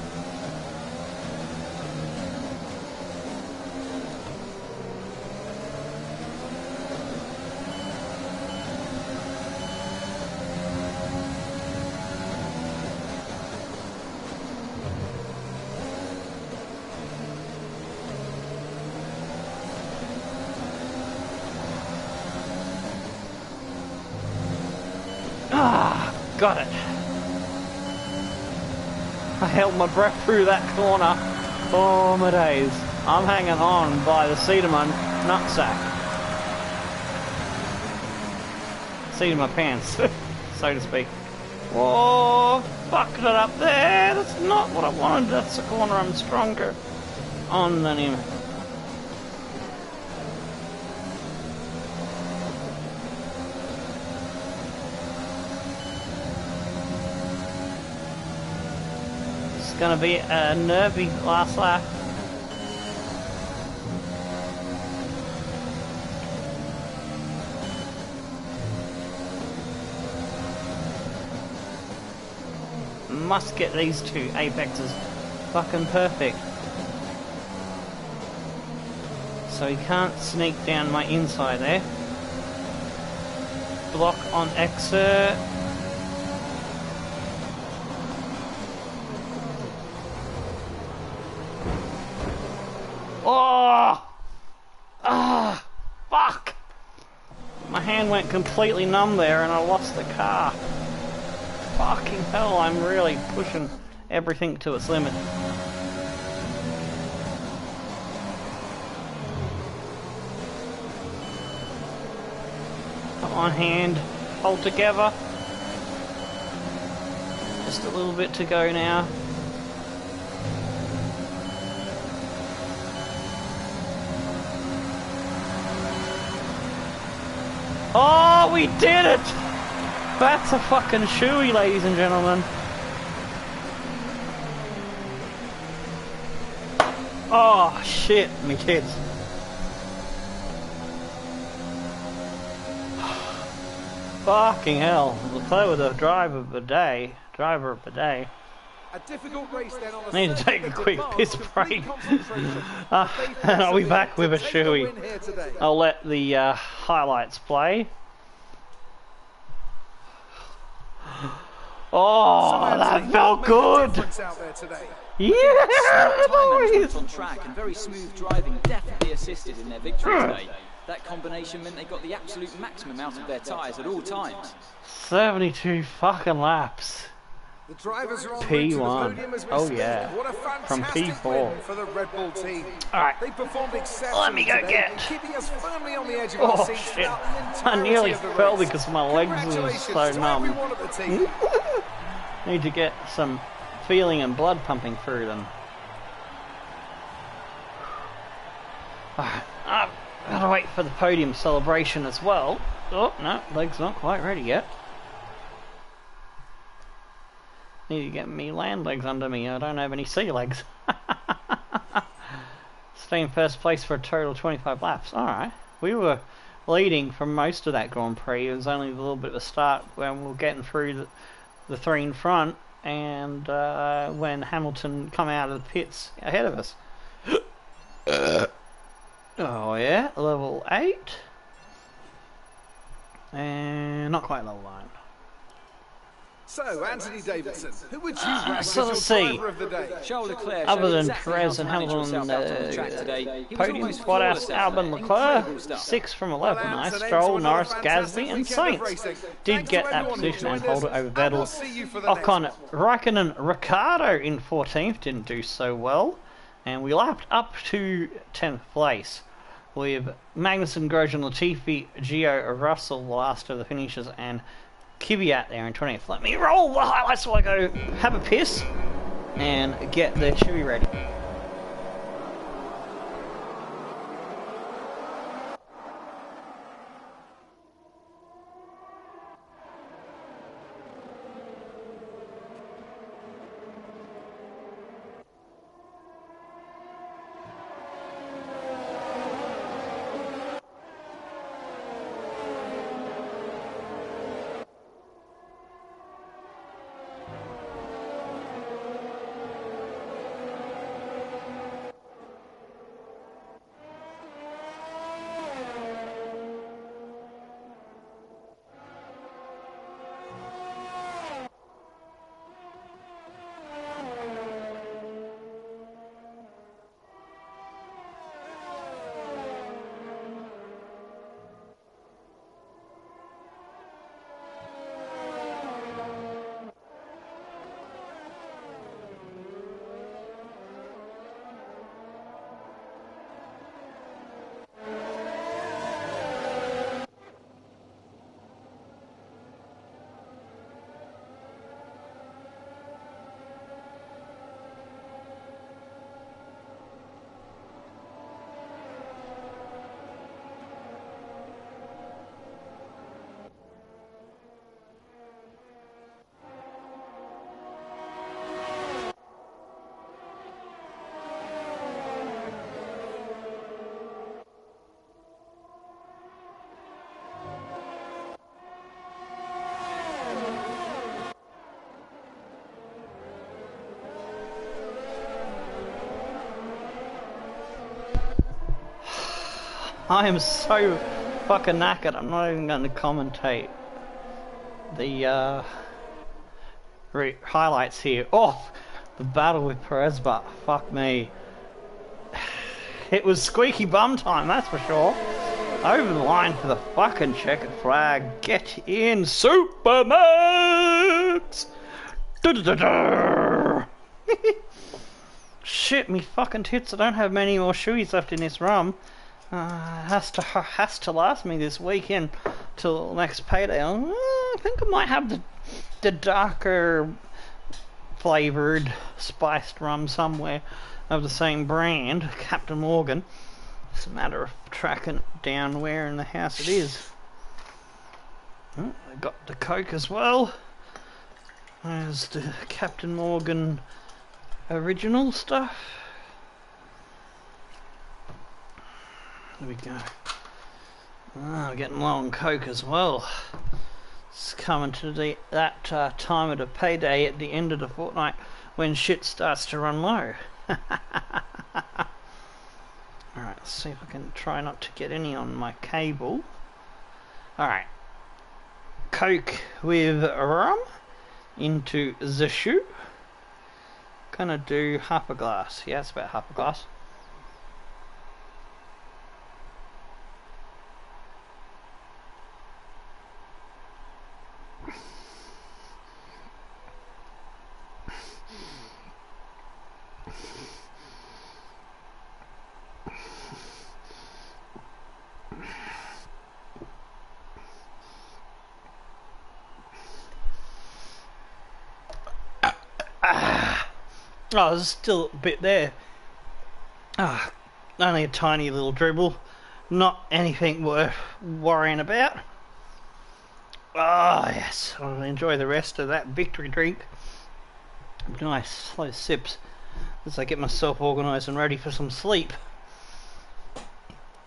Ah, got it. I held my breath through that corner. Oh my days. I'm hanging on by the seat of my nutsack. Seat of my pants, so to speak. Whoa, fucked it up there. That's not what I wanted. That's the corner I'm stronger on than him. Gonna be a nervy last lap. Must get these 2 apexes fucking perfect. So he can't sneak down my inside there. Block on exit. Oh! Ah! Fuck! My hand went completely numb there and I lost the car. Fucking hell, I'm really pushing everything to its limit. Come on, hand. Hold together. Just a little bit to go now. Oh, we did it! That's a fucking shoey, ladies and gentlemen. Oh shit, me tits. Fucking hell. Leclerc with the driver of the day. A difficult race then on a Need to take a quick piss break. And I'll be back with a shoey. I'll let the highlights play. Oh, that felt good! Yeah, boys! On track and very smooth driving definitely assisted in their victory today. That combination meant they got the absolute maximum out of their tyres at all times. 72 fucking laps. The drivers are on P1. Oh yeah. What a From P4. win for the Red Bull team. Alright. They performed exceptionally Let me go today, get. keeping us firmly on the edge of our Oh seats shit. throughout the I entirety nearly of the fell race. because my legs were Congratulations so to numb. everyone at the team. Need to get some feeling and blood pumping through them. I've got to wait for the podium celebration as well. Oh, no, legs not quite ready yet. Need to get me land legs under me. I don't have any sea legs. Stay in first place for a total of 25 laps. Alright. We were leading for most of that Grand Prix. It was only a little bit of a start when we were getting through the three in front, and when Hamilton come out of the pits ahead of us. Oh yeah, level 8. And not quite level 9. So, Anthony Davidson, who would you rank as So your let's see. driver of the day? Charles Leclerc Other showed than exactly Perez how and to manage Hamilton, yourself out on the track today. He was podium almost Bottas, flawless out Albon, there. Leclerc, Incredible stuff. 6 from 11, Well, nice. Anthony, Stroll, to another Norris, fantastic Gasly and weekend of Sainz racing. did Thanks get to that everyone who position and joined hold it us, over and we'll Vettel. see you for the next Ocon, one. Raikkonen, Ricciardo in 14th didn't do so well, and we lapped up to 10th place with Magnussen, Grosjean, Latifi, Gio, Russell, the last of the finishers, and Kvyat there in 20th. Let me roll the highlights while I go have a piss and get the chewy ready. I am so fucking knackered, I'm not even going to commentate the highlights here. Oh, the battle with Perez, but fuck me. It was squeaky bum time, that's for sure. Over the line for the fucking checkered flag. Get in, Supermax! Shit, me fucking tits, I don't have many more shoeies left in this rum. Has to last me this weekend till next payday. I think I might have the darker flavoured spiced rum somewhere of the same brand, Captain Morgan. It's a matter of tracking down where in the house it is. Oh, I got the Coke as well. There's the Captain Morgan original stuff. There we go. Oh, we're getting low on Coke as well. It's coming to that time of the payday at the end of the fortnight when shit starts to run low. Alright, let's see if I can try not to get any on my cable. Alright. Coke with rum into the shoe. Gonna do half a glass. Yeah, it's about half a glass. Oh, there's still a bit there. Only a tiny little dribble. Not anything worth worrying about. Oh, yes. I'll enjoy the rest of that victory drink. Nice, slow sips as I get myself organised and ready for some sleep.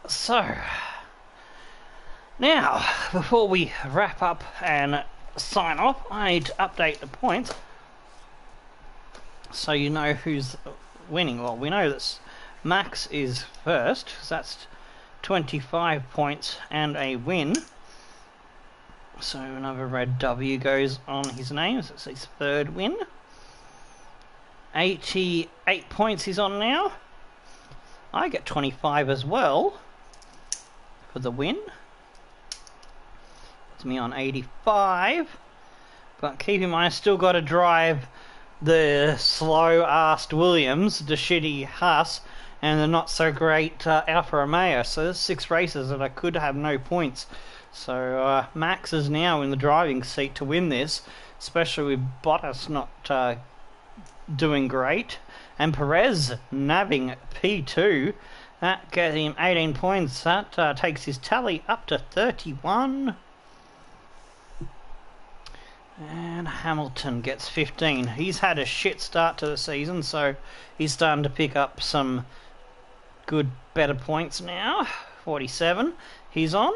So, now, before we wrap up and sign off, I need to update the points. So you know who's winning. Well, we know that Max is first, because that's 25 points and a win. So another red W goes on his name, so it's his third win. 88 points he's on now. I get 25 as well for the win. It's me on 85. But keep in mind, I still got to drive the slow-assed Williams, the shitty Haas, and the not-so-great Alfa Romeo. So there's 6 races that I could have no points. So Max is now in the driving seat to win this, especially with Bottas not doing great. And Perez nabbing P2. That gets him 18 points. That takes his tally up to 31. And Hamilton gets 15. He's had a shit start to the season, so he's starting to pick up some good, better points now. 47. He's on.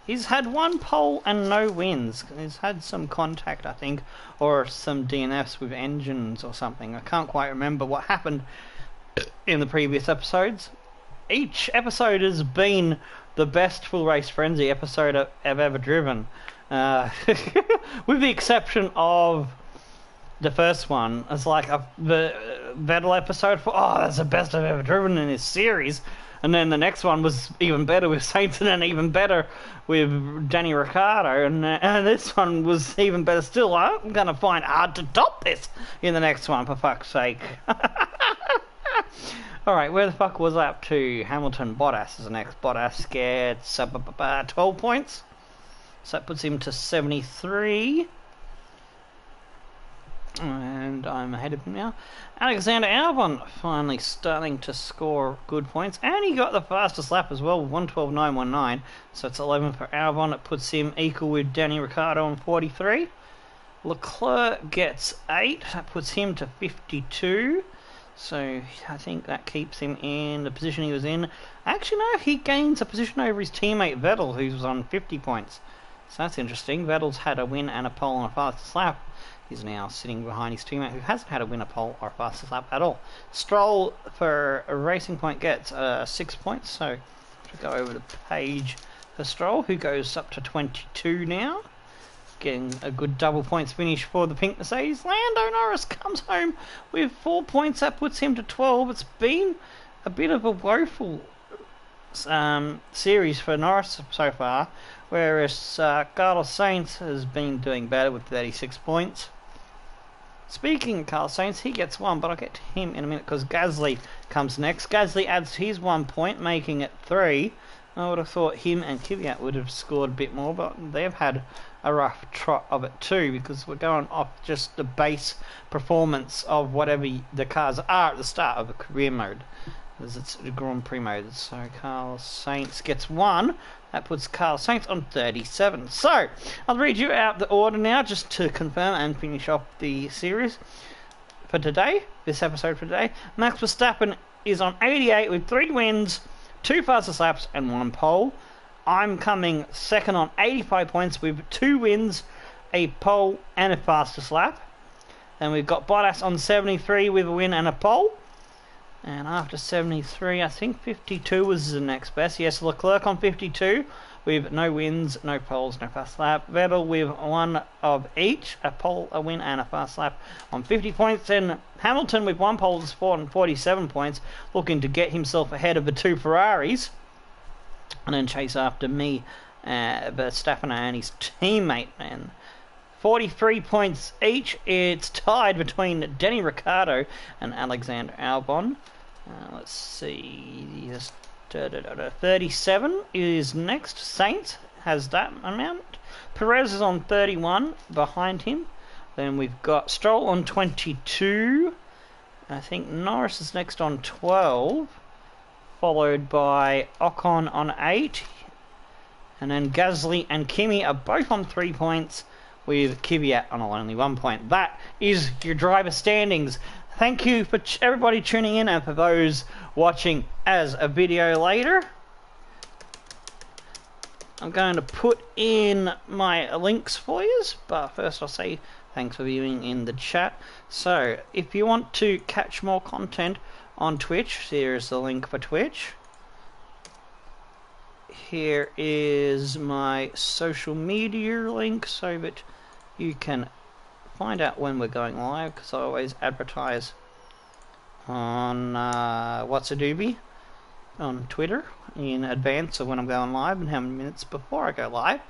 He's had 1 pole and no wins. He's had some contact, I think, or some DNFs with engines or something. I can't quite remember what happened in the previous episodes. Each episode has been the best Full Race Frenzy episode I've ever driven. With the exception of the first one. It's like the Vettel episode for, oh, that's the best I've ever driven in this series. And then the next one was even better with Saints, and then even better with Danny Ricciardo. And this one was even better still. I'm going to find hard to top this in the next one, for fuck's sake. Alright, where the fuck was I up to? Hamilton. Bottas is the next. Bottas gets 12 points. So that puts him to 73. And I'm ahead of him now. Alexander Albon finally starting to score good points. And he got the fastest lap as well, 1:12.919. So it's 11 for Albon. It puts him equal with Danny Ricciardo on 43. Leclerc gets 8. That puts him to 52. So I think that keeps him in the position he was in. Actually, no, he gains a position over his teammate Vettel, who's on 50 points. So that's interesting. Vettel's had a win and a pole and a fastest lap. He's now sitting behind his teammate who hasn't had a win, a pole, or a fastest lap at all. Stroll for a Racing Point gets 6 points. So if we go over the page for Stroll, who goes up to 22 now. Getting a good double points finish for the pink Mercedes. Lando Norris comes home with 4 points. That puts him to 12. It's been a bit of a woeful series for Norris so far, whereas Carlos Sainz has been doing better with 36 points. Speaking of Carlos Sainz, he gets 1, but I'll get to him in a minute because Gasly comes next. Gasly adds his 1 point, making it 3. I would have thought him and Kvyat would have scored a bit more, but they've had a rough trot of it too, because we're going off just the base performance of whatever the cars are at the start of the career mode, as it's the Grand Prix mode. So Carlos Sainz gets 1. That puts Carlos Sainz on 37. So I'll read you out the order now, just to confirm and finish off the series for today. This episode for today. Max Verstappen is on 88 with 3 wins, 2 fastest laps and 1 pole. I'm coming second on 85 points with 2 wins, a pole and a fastest lap. Then we've got Bottas on 73 with a win and a pole. And after 73, I think 52 was the next best. Yes, Leclerc on 52 with no wins, no poles, no fast lap. Vettel with 1 of each, a pole, a win and a fast lap on 50 points. And Hamilton with 1 pole sport and 47 points, looking to get himself ahead of the 2 Ferraris. And then chase after me, Verstappen and his teammate, and 43 points each. It's tied between Danny Ricciardo and Alexander Albon. Let's see, 37 is next. Sainz has that amount. Perez is on 31 behind him. Then we've got Stroll on 22. I think Norris is next on 12. Followed by Ocon on 8. And then Gasly and Kimi are both on 3 points, with Kvyat on only 1 point. That is your driver standings. Thank you for everybody tuning in, and for those watching as a video later. I'm going to put in my links for you, but first I'll say thanks for viewing in the chat. So, if you want to catch more content on Twitch, here's the link for Twitch. Here is my social media link so that you can find out when we're going live, because I always advertise on What's a Doobie on Twitter in advance of when I'm going live and how many minutes before I go live.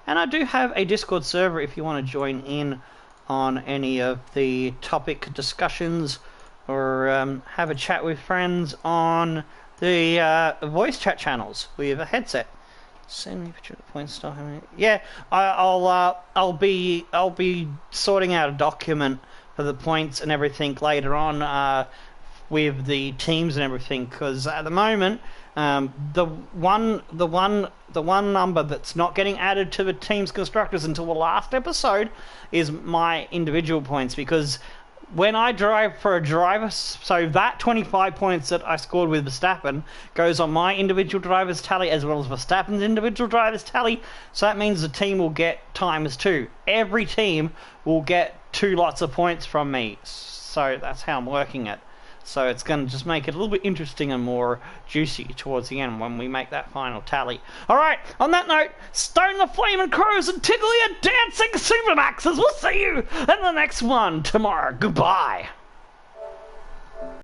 And I do have a Discord server if you want to join in on any of the topic discussions, or have a chat with friends on the voice chat channels with a headset. Send me a picture of the point stuff. Yeah, I'll be sorting out a document for the points and everything later on with the teams and everything, because at the moment the one number that's not getting added to the team's constructors until the last episode is my individual points, because when I drive for a driver, so that 25 points that I scored with Verstappen goes on my individual driver's tally as well as Verstappen's individual driver's tally. So that means the team will get ×2. Every team will get 2 lots of points from me. So that's how I'm working it. So it's going to just make it a little bit interesting and more juicy towards the end when we make that final tally. Alright, on that note, stone the flaming crows and tickle your dancing supermaxes. We'll see you in the next one tomorrow. Goodbye.